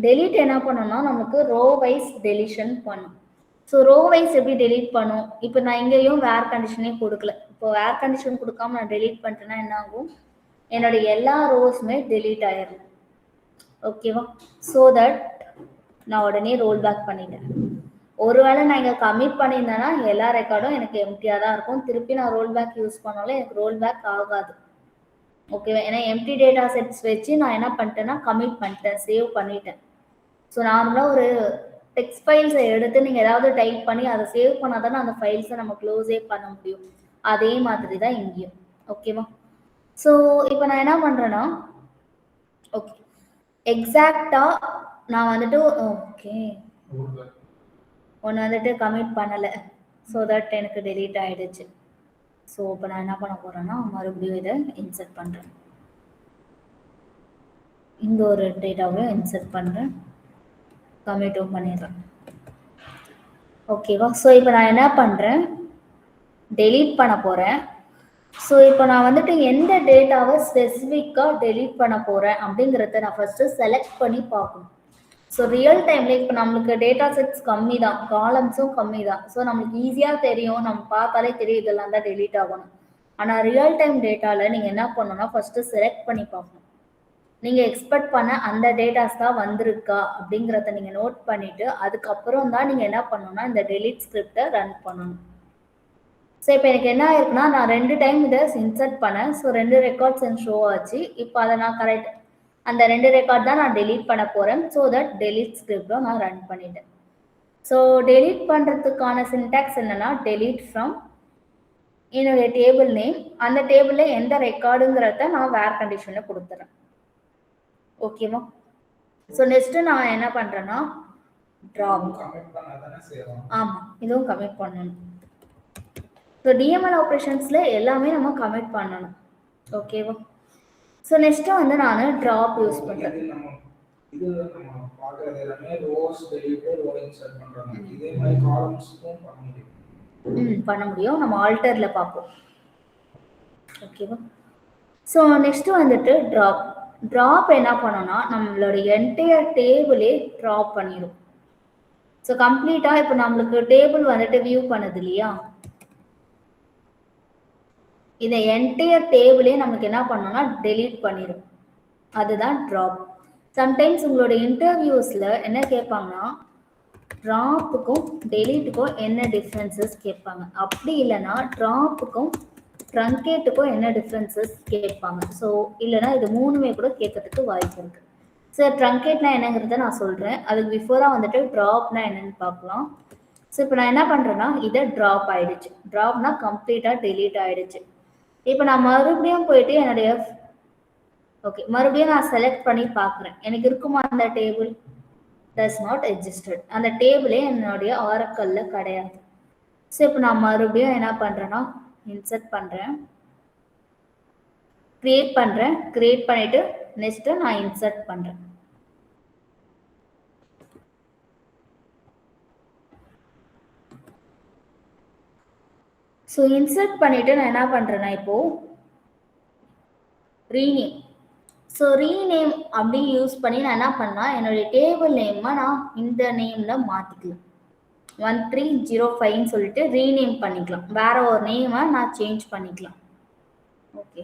டெலீட் என்ன பண்ணணும்னா நமக்கு ரோ வைஸ் டெலிஷன் பண்ணும். ஸோ ரோ வைஸ் எப்படி டெலீட் பண்ணும்? இப்போ நான் இங்கேயும் வேர் கண்டிஷனே கொடுக்கல. இப்போ வேர் கண்டிஷன் கொடுக்காம நான் டெலீட் பண்ணிட்டேன்னா என்ன ஆகும்? என்னுடைய எல்லா ரோஸுமே டெலீட் ஆயிடும். ஓகேவா? ஸோ தட் நான் உடனே ரோல் பேக் பண்ணிட்டேன். ஒருவேளை நான் இங்கே கமிட் பண்ணியிருந்தேன்னா எல்லா ரெக்கார்டும் எனக்கு எம்டியாக தான் இருக்கும். திருப்பி நான் ரோல் பேக் யூஸ் பண்ணாலும் எனக்கு ரோல் பேக் ஆகாது. ஓகேவா? ஏன்னா எம்டி டேட்டா செட்ஸ் வச்சு நான் என்ன பண்ணிட்டேன்னா கமிட் பண்ணிட்டேன், சேவ் பண்ணிட்டேன். ஸோ நார்மலாக ஒரு டெக்ஸ்ட் ஃபைல்ஸை எடுத்து நீங்கள் ஏதாவது டைப் பண்ணி அதை சேவ் பண்ணால் தானே அந்த ஃபைல்ஸை நம்ம க்ளோஸே பண்ண முடியும். அதே மாதிரி தான் இங்கேயும். ஓகேவா? ஸோ இப்போ நான் என்ன பண்ணுறேன்னா ஓகே எக்ஸாக்டாக நான் வந்துட்டு ஓகே ஒன்று வந்துட்டு கமிட் பண்ணலை. ஸோ தட் எனக்கு டெலீட் ஆகிடுச்சு. ஸோ இப்போ நான் என்ன பண்ண போகிறேன்னா மறுபடியும் இதை இன்சர்ட் பண்ணுறேன். இந்த ஒரு டேட்டாவையும் இன்சர்ட் பண்ணுறேன், கமிட்டும் பண்ணிடுறேன். ஓகேவா? ஸோ இப்போ நான் என்ன பண்ணுறேன், டெலீட் பண்ண போகிறேன். ஸோ இப்போ நான் வந்துட்டு எந்த டேட்டாவை ஸ்பெசிஃபிக்காக டெலீட் பண்ண போகிறேன் அப்படிங்கிறத நான் ஃபஸ்ட்டு செலக்ட் பண்ணி பார்க்கணும். ஸோ ரியல் டைமில் இப்போ நம்மளுக்கு டேட்டா செட்ஸ் கம்மி தான், காலம்ஸும் கம்மி தான். ஸோ நம்மளுக்கு ஈஸியாக தெரியும், நம்ம பார்த்தாலே தெரியும் இதெல்லாம் தான் டெலீட் ஆகணும். ஆனால் ரியல் டைம் டேட்டாவில் நீங்கள் என்ன பண்ணணும்னா ஃபஸ்ட்டு செலக்ட் பண்ணி பார்க்கணும். நீங்கள் எக்ஸ்பெக்ட் பண்ண அந்த டேட்டாஸ் தான் வந்திருக்கா அப்படிங்கிறத நீங்கள் நோட் பண்ணிவிட்டு அதுக்கப்புறம் தான் நீங்கள் என்ன பண்ணணும்னா இந்த டெலீட் ஸ்கிரிப்டை ரன் பண்ணணும். ஸோ இப்போ எனக்கு என்ன ஆயிருக்குன்னா நான் 2 டைம் இதை இன்சர்ட் பண்ணேன். ஸோ 2 ரெக்கார்ட்ஸ் ஷோ ஆச்சு. இப்போ அதை நான் கரெக்ட் அந்த 2 ரெக்கார்ட் தான் நான் டெலீட் பண்ண போகிறேன். ஸோ தட் டெலீட் ஸ்கிரிப்டும் நான் ரன் பண்ணிட்டேன். ஸோ டெலீட் பண்ணுறதுக்கான சின்டாக்ஸ் என்னன்னா டெலீட் ஃப்ரம் என்னுடைய டேபிள் நேம், அந்த டேபிளில் எந்த ரெக்கார்டுங்கிறத நான் வேர் கண்டிஷனில் கொடுத்துறேன். ஓகேவா? ஸோ நெக்ஸ்ட்டு நான் என்ன பண்ணுறேன்னா ட்ராப். ஆமாம், இதுவும் கமிட் பண்ணணும். ஸோ டிஎம்எல் ஆப்ரேஷன்ஸில் எல்லாமே நம்ம கமிட் பண்ணணும். ஓகேவா? ஸோ நெக்ஸ்ட்டு வந்து நான் ட்ராப் யூஸ் பண்ணுறேன். இது நம்ம பார்க்குறது எல்லாமே ரோஸ் டெலீட் ரோ இன்சர்ட் பண்ணுறாங்க. இதே மாதிரி காலம்ஸுக்கும் பண்ண முடியும். பண்ண முடியும். நம்ம ஆல்டரில் பார்ப்போம். ஓகேவா? ஸோ நெக்ஸ்ட்டு வந்துட்டு ட்ராப் என்ன பண்ணோம்னா நம்மளோட என்டையர் டேபிளே ட்ராப் பண்ணிடும். ஸோ கம்ப்ளீட்டாக இப்போ நம்மளுக்கு டேபிள் வந்துட்டு வியூ பண்ணுது இல்லையா, இந்த என்டையர் டேபிளே நமக்கு என்ன பண்ணோம்னா டெலீட் பண்ணிடும். அதுதான் ட்ராப். சம்டைம்ஸ் உங்களோட இன்டர்வியூஸில் என்ன கேட்பாங்கன்னா ட்ராப்புக்கும் டெலீட்டுக்கும் என்ன டிஃப்ரென்சஸ் கேட்பாங்க. அப்படி இல்லைன்னா ட்ராப்புக்கும் ட்ரங்கேட்டுக்கும் என்ன டிஃப்ரென்சஸ் கேட்பாங்க. ஸோ இல்லைனா இது 3மே கூட கேட்கறதுக்கு வாய்ப்பு இருக்குது. சார் ட்ரங்கேட்னா என்னங்கிறத நான் சொல்கிறேன். அதுக்கு பிஃபோராக வந்துட்டு ட்ராப்னா என்னன்னு பார்க்கலாம். ஸோ இப்போ நான் என்ன பண்ணுறேன்னா இதை ட்ராப் ஆகிடுச்சு. ட்ராப்னா கம்ப்ளீட்டாக டெலீட் ஆகிடுச்சு. இப்போ நான் மறுபடியும் போயிட்டு என்னுடைய ஓகே மறுபடியும் நான் செலக்ட் பண்ணி பார்க்குறேன் எனக்கு இருக்குமா அந்த டேபிள். Does not existed. அந்த டேபிளே என்னுடைய ஆரக்கல்ல கிடையாது. ஸோ இப்போ நான் மறுபடியும் என்ன பண்ணுறேன்னா இன்சர்ட் பண்ணுறேன், கிரியேட் பண்ணுறேன். கிரியேட் பண்ணிவிட்டு நெக்ஸ்ட்டு நான் இன்சர்ட் பண்ணுறேன். ஸோ இன்சர்ட் பண்ணிவிட்டு நான் என்ன பண்ணுறேன்னா இப்போது ரீநேம். ஸோ ரீநேம் அப்படி யூஸ் பண்ணி நான் என்ன பண்ணால் என்னுடைய டேபிள் நேமை நான் இந்த நேமில் மாற்றிக்கலாம். 1305 சொல்லிட்டு ரீநேம் பண்ணிக்கலாம். வேற ஒரு நேமை நான் சேஞ்ச் பண்ணிக்கலாம். ஓகே,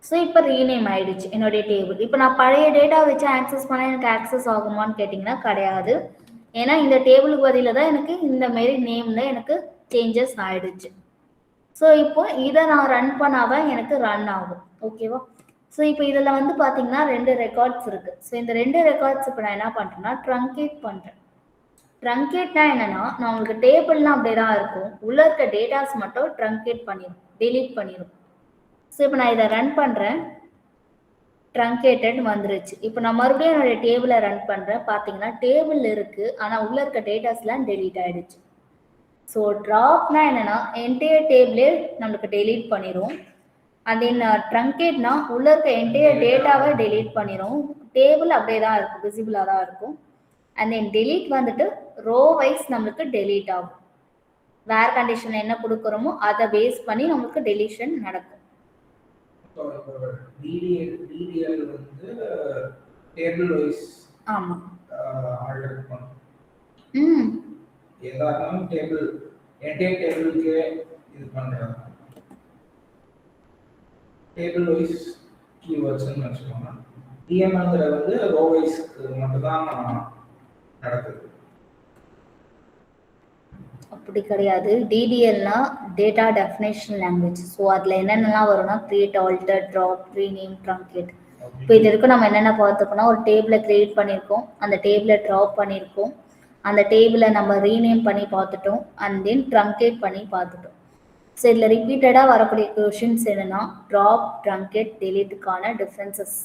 ஸோ இப்போ ரீநேம் ஆயிடுச்சு என்னுடைய டேபிள். இப்போ நான் பழைய டேட்டா வச்சு ஆக்சஸ் பண்ண எனக்கு ஆக்சஸ் ஆகுமான்னு கேட்டிங்கன்னா கிடையாது. ஏன்னா இந்த டேபிளுக்கு பதிலாக தான் எனக்கு இந்த மாரி நேமில் எனக்கு சேஞ்சஸ் ஆகிடுச்சு. ஸோ இப்போ இதை நான் ரன் பண்ணாதான் எனக்கு ரன் ஆகும். ஓகேவா? ஸோ இப்போ இதில் வந்து பார்த்தீங்கன்னா 2 ரெக்கார்ட்ஸ் இருக்குது. ஸோ இந்த 2 ரெக்கார்ட்ஸ் இப்போ நான் என்ன பண்ணுறேன்னா ட்ரங்கேட் பண்ணுறேன். ட்ரங்கேட்னா என்னென்னா நான் உங்களுக்கு டேபிள்லாம் அப்படியே தான் இருக்கும், உள்ளே இருக்க டேட்டாஸ் மட்டும் ட்ரங்கேட் பண்ணிடும், டெலீட் பண்ணிடும். ஸோ இப்போ நான் இதை ரன் பண்ணுறேன், ட்ரங்கேட்டட் வந்துருச்சு. இப்போ நான் மறுபடியும் என்னுடைய டேபிளை ரன் பண்ணுறேன். பார்த்தீங்கன்னா டேபிள் இருக்குது, ஆனால் உள்ளே இருக்க டேட்டாஸ்லாம் டெலீட் ஆகிடுச்சு. ஸோ ட்ராப்னா என்னென்னா என்டையர் டேபிளே நம்மளுக்கு டெலீட் பண்ணிடும். அண்ட் தென் ட்ரங்கேட்னா உள்ளே இருக்க என்டையர் டேட்டாவை டெலீட் பண்ணிடும். டேபிள் அப்படியே தான் இருக்கும், விசிபிளாக தான் இருக்கும். அண்ட் தென் டெலீட் வந்துட்டு ரோ வைஸ் நம்மளுக்கு டெலீட் ஆகும். வேர் கண்டிஷன் என்ன கொடுக்குறோமோ அதை பேஸ் பண்ணி நமக்கு டெலிஷன் நடக்கும். ஸோ இப்போ டிடிஎல் வந்து டேபிள் வைஸ் ஆமாம். ஆல்டர் பண்ணும். ம் எதா இருந்தாலும் டேபிள் என்டையர் டேபிளுக்கு இது பண்ணுறாங்க. டேபிள் வைஸ் கீவேர்ட்ஸ்ன்னு வச்சுக்கோங்க. டிஎம்எல்ங்கிறது வந்து ரோ வைஸ்க்கு மட்டும்தான் நடக்குது. அப்படி கிடையாது. டிடிஎல்னா டேட்டா டெஃபினேஷன் லாங்குவேஜ். ஸோ அதில் என்னென்னலாம் வரும்னா create, alter, drop, rename, truncate. இப்போ இது வரைக்கும் நம்ம என்னென்ன பார்த்துக்கோன்னா ஒரு டேபிளை கிரியேட் பண்ணியிருக்கோம், அந்த டேபிளை ட்ராப் பண்ணியிருக்கோம், அந்த டேபிளை நம்ம ரீநேம் பண்ணி பார்த்துட்டோம், அண்ட் தென் ட்ரங்கேட் பண்ணி பார்த்துட்டோம். ஸோ இதில் ரிப்பீட்டடாக வரக்கூடிய கொஷின்ஸ் என்னென்னா ட்ராப், ட்ரங்கேட், டெலீட்டுக்கான டிஃப்ரென்சஸ்.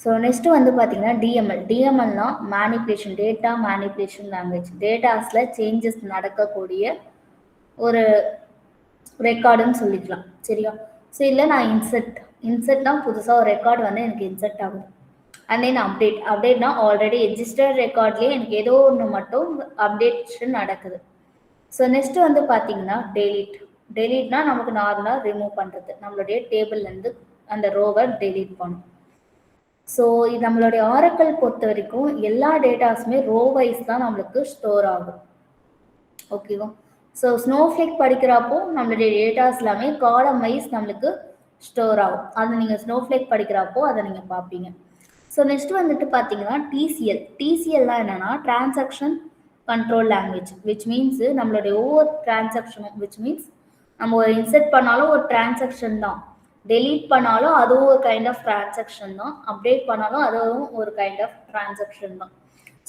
ஸோ நெக்ஸ்ட் வந்து பார்த்தீங்கன்னா டிஎம்எல். டிஎம்எல்னா மேனிப்புலேஷன், டேட்டா மேனிப்புலேஷன் லாங்குவேஜ். டேட்டாஸில் சேஞ்சஸ் நடக்கக்கூடிய ஒரு ரெக்கார்டுன்னு சொல்லிக்கலாம். சரியா? ஸோ இதில் நான் இன்செர்ட்னா புதுசாக ஒரு ரெக்கார்டு வந்து எனக்கு இன்செர்ட் ஆகுது. அண்ட் தென் அப்டேட்னா ஆல்ரெடி எக்ஸிஸ்டட் ரெக்கார்ட்லேயே எனக்கு ஏதோ ஒன்று மட்டும் அப்டேஷன் நடக்குது. ஸோ நெக்ஸ்ட் வந்து பார்த்தீங்கன்னா டெலீட்னா நமக்கு நார்மலாக ரிமூவ் பண்ணுறது, நம்மளுடைய டேபிள்லேருந்து அந்த ரோவை டெலீட் பண்ணும். ஸோ இது நம்மளுடைய ஆரக்கிள் பொறுத்த வரைக்கும் எல்லா டேட்டாஸுமே ரோ வைஸ் தான் நம்மளுக்கு ஸ்டோர் ஆகும். ஓகேவா? ஸோ ஸ்னோஃப்ளேக் படிக்கிறப்போ நம்மளுடைய டேட்டாஸ் எல்லாமே காலம் வைஸ் நம்மளுக்கு ஸ்டோர் ஆகும். அது நீங்கள் ஸ்னோஃப்ளேக் படிக்கிறப்போ அதை நீங்கள் பார்ப்பீங்க. ஸோ நெக்ஸ்ட் வந்துட்டு பார்த்தீங்கன்னா டிசிஎல். டிசிஎல்லாம் என்னென்னா transaction control language, which means நம்மளுடைய ஒவ்வொரு டிரான்சாக்ஷனும், விச் மீன்ஸ் நம்ம ஒரு இன்செர்ட் பண்ணாலும் ஒரு டிரான்சாக்ஷன் தான், டெலீட் பண்ணாலும் அதுவும் ஒரு கைண்ட் ஆஃப் டிரான்சாக்ஷன் தான், அப்டேட் பண்ணாலும் அதுவும் ஒரு கைண்ட் ஆஃப் டிரான்சாக்ஷன் தான்.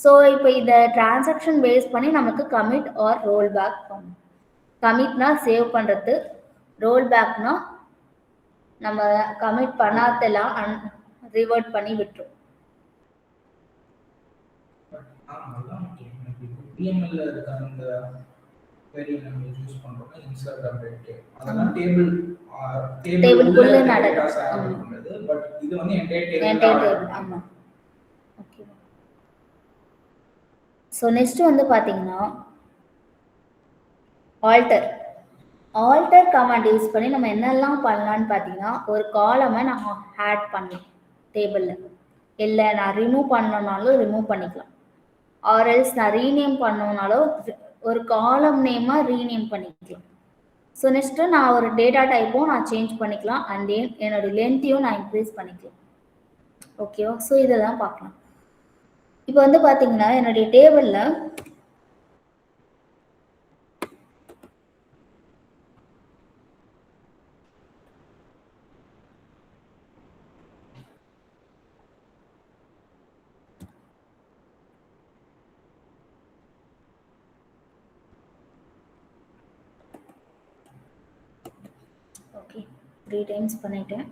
ஸோ இப்போ இதை டிரான்சாக்ஷன் பேஸ் பண்ணி நமக்கு கமிட் ஆர் ரோல் பேக் பண்ணும். கமிட்னா சேவ் பண்ணுறது, ரோல் பேக்னா நம்ம கமிட் பண்ணாதெல்லாம் ரிவர்ட் பண்ணி விட்டுரும். டிஎம்எல்ல இருக்க அந்த வேரியபிள் நம்ம யூஸ் பண்றோம், இன்சர்ட் அப்டேட், அதெல்லாம் டேபிளுக்குள்ள நடக்குது. பட் இது வந்து என்டையர் டேபிள். ஆமா. ஓகே. சோ நெக்ஸ்ட் வந்து பாத்தீங்கன்னா ஆல்டர் கமாண்ட் யூஸ் பண்ணி நம்ம என்னெல்லாம் பண்ணலாம்னு பார்த்தீங்கன்னா ஒரு காலமை நான் ஆட் பண்ணலாம் டேபிளில், இல்லை நான் ரிமூவ் பண்ணனாலும் ரிமூவ் பண்ணிக்கலாம், ஆர்எல்ஸ் நான் ரீநேம் பண்ணனாலும் ஒரு காலம் நேமாக ரீநேம் பண்ணிக்கலாம். ஸோ நெக்ஸ்ட்டு நான் ஒரு டேட்டா டைப்பும் நான் சேஞ்ச் பண்ணிக்கலாம், அண்ட் தென் என்னோட லென்த்தையும் நான் இன்க்ரீஸ் பண்ணிக்கலாம். ஓகேவா? ஸோ இதெல்லாம் பார்க்கலாம். இப்போ வந்து பார்த்தீங்கன்னா என்னுடைய டேபிளில் ஓகே 3 டைம்ஸ் பண்ணிட்டேன்.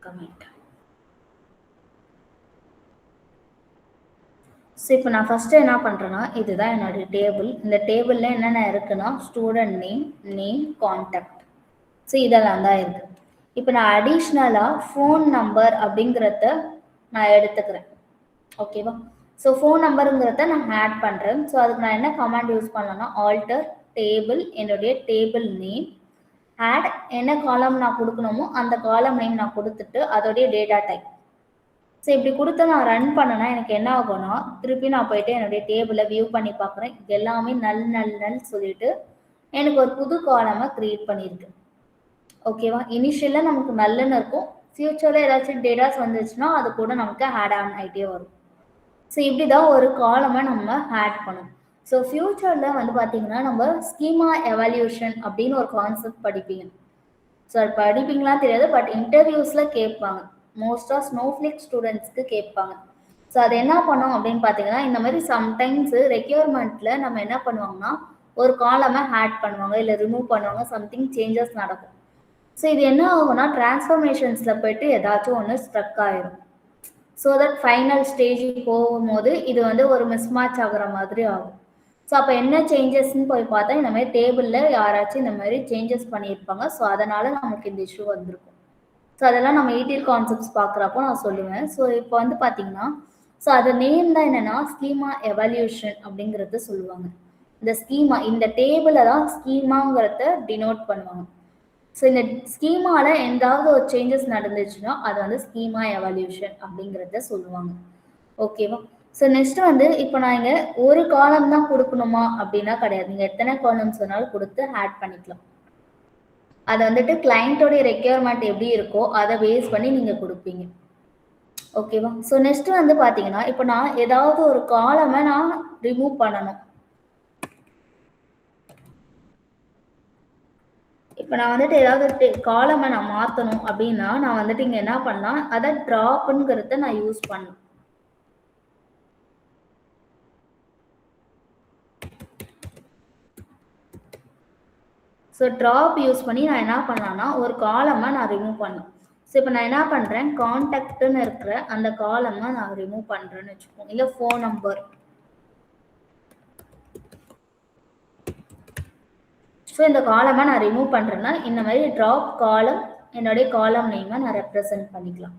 கமெண்ட். ஸோ இப்போ நான் ஃபஸ்ட்டு என்ன பண்ணுறேன்னா இதுதான் என்னுடைய டேபிள். இந்த டேபிளில் என்னென்ன இருக்குன்னா ஸ்டூடெண்ட் நேம், கான்டாக்ட், ஸோ இதெல்லாம் தான் இருக்குது. இப்போ நான் அடிஷ்னலாக ஃபோன் நம்பர் அப்படிங்கிறத நான் எடுத்துக்கிறேன். ஓகேவா? ஸோ ஃபோன் நம்பருங்கிறத நான் ஆட் பண்ணுறேன். ஸோ அதுக்கு நான் என்ன கமாண்ட் யூஸ் பண்ணலாம்னா ஆல்டர் டேபிள், என்னுடைய டேபிள் நேம், ஆட் என்ன காலம் நான் கொடுக்கணுமோ அந்த காலம் நேம் நான் கொடுத்துட்டு அதோடைய டேட்டா டைப். ஸோ இப்படி கொடுத்து நான் ரன் பண்ணனா எனக்கு என்ன ஆகும்னா திருப்பி நான் போயிட்டு என்னுடைய டேபிளை வியூ பண்ணி பார்க்குறேன். இது எல்லாமே நல் சொல்லிட்டு எனக்கு ஒரு புது காலமை கிரியேட் பண்ணியிருக்கு. ஓகேவா? இனிஷியலாக நமக்கு நல்லன்னு இருக்கும், ஃபியூச்சரில் ஏதாச்சும் டேட்டாஸ் வந்துச்சுன்னா அது கூட நமக்கு ஆட் ஆன் ஆகிட்டே வரும். ஸோ இப்படி தான் ஒரு காலமை நம்ம ஆட் பண்ணணும். ஸோ ஃபியூச்சரில் வந்து பார்த்தீங்கன்னா நம்ம ஸ்கீமா எவால்யூஷன் அப்படின்னு ஒரு கான்செப்ட் படிப்பீங்க. ஸோ அது படிப்பீங்களான்னு தெரியாது, பட் இன்டர்வியூஸில் கேட்பாங்க, மோஸ்ட்டாக ஸ்னோஃப்ளேக் ஸ்டூடெண்ட்ஸ்க்கு கேட்பாங்க. ஸோ அது என்ன பண்ணோம் அப்படின்னு பார்த்தீங்கன்னா இந்த மாதிரி சம்டைம்ஸு ரெக்யர்மெண்ட்டில் நம்ம என்ன பண்ணுவாங்கன்னா ஒரு காலமை ஆட் பண்ணுவாங்க, இல்லை ரிமூவ் பண்ணுவாங்க, சம்திங் சேஞ்சஸ் நடக்கும். ஸோ இது என்ன ஆகும்னா டிரான்ஸ்ஃபர்மேஷன்ஸில் போயிட்டு ஏதாச்சும் ஒன்று ஸ்ட்ரக் ஆயிரும். ஸோ தட் ஃபைனல் ஸ்டேஜுக்கு போகும்போது இது வந்து ஒரு மிஸ்மேட்ச் ஆகுற மாதிரி ஆகும். ஸோ அப்போ என்ன சேஞ்சஸ்ன்னு போய் பார்த்தா இந்த மாதிரி டேபிளில் யாராச்சும் இந்த மாதிரி சேஞ்சஸ் பண்ணியிருப்பாங்க. ஸோ அதனால் நமக்கு இந்த இஷ்யூ வந்திருக்கும். ஸோ அதெல்லாம் நம்ம ETL கான்செப்ட்ஸ் பார்க்குறப்போ நான் சொல்லுவேன். ஸோ இப்போ வந்து பார்த்தீங்கன்னா ஸோ அது நேம் தான் என்னென்னா ஸ்கீமா எவால்யூஷன் அப்படிங்கிறது சொல்லுவாங்க. இந்த ஸ்கீமா, இந்த டேபிளை தான் ஸ்கீமாங்கிறத டினோட் பண்ணுவாங்க. ஸோ இந்த ஸ்கீமால எந்தாவது ஒரு சேஞ்சஸ் நடந்துச்சுன்னா அது வந்து ஸ்கீமா எவல்யூஷன் அப்படிங்கிறத சொல்லுவாங்க. ஓகேவா? ஸோ நெக்ஸ்ட் வந்து இப்போ நான் இங்கே ஒரு காலம் தான் கொடுக்கணுமா அப்படின்னா கிடையாது. நீங்கள் எத்தனை காலம்ஸ் வேணாலும் கொடுத்து ஆட் பண்ணிக்கலாம். அது வந்துட்டு கிளைண்ட்டோடைய ரெக்யர்மெண்ட் எப்படி இருக்கோ அதை பேஸ் பண்ணி நீங்கள் கொடுப்பீங்க. ஓகேவா? ஸோ நெக்ஸ்ட் வந்து பார்த்தீங்கன்னா இப்போ நான் ஏதாவது ஒரு காலமை நான் ரிமூவ் பண்ணணும். இப்போ நான் வந்துட்டு ஏதாவது காலமை நான் மாற்றணும் அப்படின்னா நான் வந்துட்டு இங்கே என்ன பண்ணலாம், அதை ட்ராப்புங்கிறத நான் யூஸ் பண்ணணும். ஸோ ட்ராப் யூஸ் பண்ணி நான் என்ன பண்ணலாம்னா ஒரு காலமை நான் ரிமூவ் பண்ணணும். ஸோ இப்போ நான் என்ன பண்ணுறேன், கான்டாக்ட்னு இருக்கிற அந்த காலமை நான் ரிமூவ் பண்ணுறேன்னு வச்சுக்கோங்க. இல்லை ஃபோன் நம்பர். ஸோ இந்த காலமை நான் ரிமூவ் பண்ணுறேன்னா இந்த மாதிரி ட்ராப் காலம் என்னுடைய காலம் நேமை நான் ரெப்ரசன்ட் பண்ணிக்கலாம்.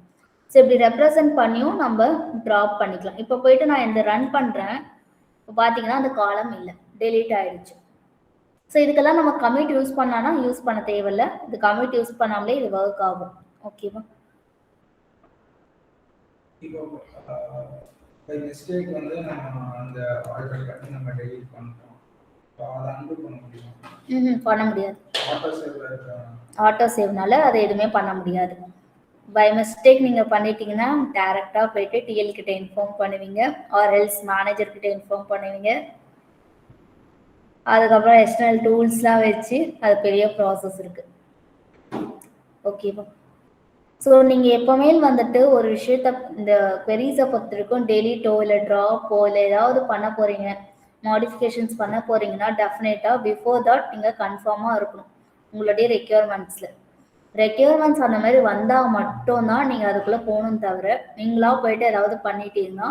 ஸோ இப்படி ரெப்ரசன்ட் பண்ணியும் நம்ம ட்ராப் பண்ணிக்கலாம். இப்போ போயிட்டு நான் இந்த ரன் பண்ணுறேன். இப்போ பார்த்தீங்கன்னா அந்த காலம் இல்லை, டெலீட் ஆகிடுச்சு. ஸோ இதுக்கெல்லாம் நம்ம கமிட் யூஸ் பண்ணானா யூஸ் பண்ண தேவையில்லை. இது கமிட் யூஸ் பண்ணாமலே இது ஒர்க் ஆகும். ஓகேவா? இப்போ பை மிஸ்டேக் வந்து நம்ம அந்த ஆல்டர் பண்ணி நம்ம டெலீட் பண்ணிட்டோம். அதை அன்டு பண்ண முடியும்? பண்ண முடியாது. ஆட்டோ சேவ்ல இருக்க ஆட்டோ சேவ்னால அதை எதுவுமே பண்ண முடியாது. பை மிஸ்டேக் நீங்கள் பண்ணிட்டீங்கன்னா டேரெக்டாக போயிட்டு டிஎல் கிட்ட இன்ஃபார்ம் பண்ணுவீங்க, ஆர் எல்ஸ் மேனேஜர் கிட்ட இன்ஃபார்ம் பண்ணுவீங்க. அதுக்கப்புறம் எக்ஸ்டர்னல் டூல்ஸ்லாம் வச்சு அது பெரிய ப்ராசஸ் இருக்கு. ஓகேவா? ஸோ நீங்கள் எப்போவுமே வந்துட்டு ஒரு விஷயத்த இந்த queries-ஐ பொறுத்திருக்கும் டெலிட்டோ இல்லை ட்ராப்போ இல்லை ஏதாவது பண்ண போறீங்க, மாடிஃபிகேஷன்ஸ் பண்ண போறீங்கன்னா டெஃபினட்டாக பிஃபோர் தட் நீங்கள் கன்ஃபார்மாக இருக்கணும் உங்களுடைய ரெக்யர்மெண்ட்ஸ் அந்த மாதிரி வந்தால் மட்டும்தான் நீங்கள் அதுக்குள்ளே போகணும். தவிர நீங்களா போயிட்டு ஏதாவது பண்ணிட்டீங்கன்னா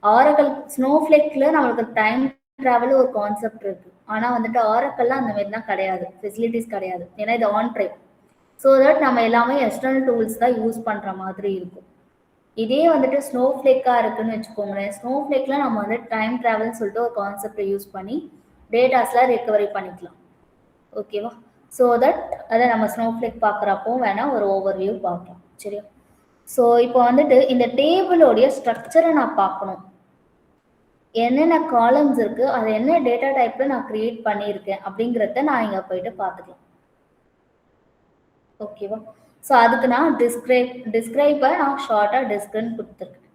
ஆரக்கிள் ஸ்னோஃப்ளேக்கில் நம்மளுக்கு டைம் ட்ராவல் ஒரு கான்செப்ட் இருக்கு. ஆனால் வந்துட்டு ஆரக்கல்லாம் அந்த மாதிரிலாம் கிடையாது, ஃபெசிலிட்டிஸ் கிடையாது. ஏன்னா இது ஆன் ட்ரைப். ஸோ தட் நம்ம எல்லாமே எக்ஸ்டர்னல் டூல்ஸ் தான் யூஸ் பண்ணுற மாதிரி இருக்கும். இதே வந்துட்டு ஸ்னோஃப்ளேக்காக இருக்குன்னு வச்சுக்கோங்களேன். ஸ்னோஃப்ளேக்கில் நம்ம வந்து டைம் ட்ராவல்னு சொல்லிட்டு ஒரு கான்செப்டை யூஸ் பண்ணி டேட்டாஸ்லாம் ரெக்கவரி பண்ணிக்கலாம். ஓகேவா? ஸோ தட் அதை நம்ம ஸ்னோஃப்ளேக் பார்க்குறப்போ வேணால் ஒரு ஓவர்வியூ பார்க்கலாம். சரியா? ஸோ இப்போ வந்துட்டு இந்த டேபிளோடைய ஸ்ட்ரக்சரை நான் பார்க்கணும். என்னென்ன காலம்ஸ் இருக்குது, அது என்ன டேட்டா டைப்பில் நான் க்ரியேட் பண்ணியிருக்கேன் அப்படிங்கிறத நான் இங்கே போயிட்டு பார்த்துக்கலாம். ஓகேவா? ஸோ அதுக்கு நான் டிஸ்கிரைபை நான் ஷார்ட்டாக டிஸ்க்ன்னு கொடுத்துருக்கேன்.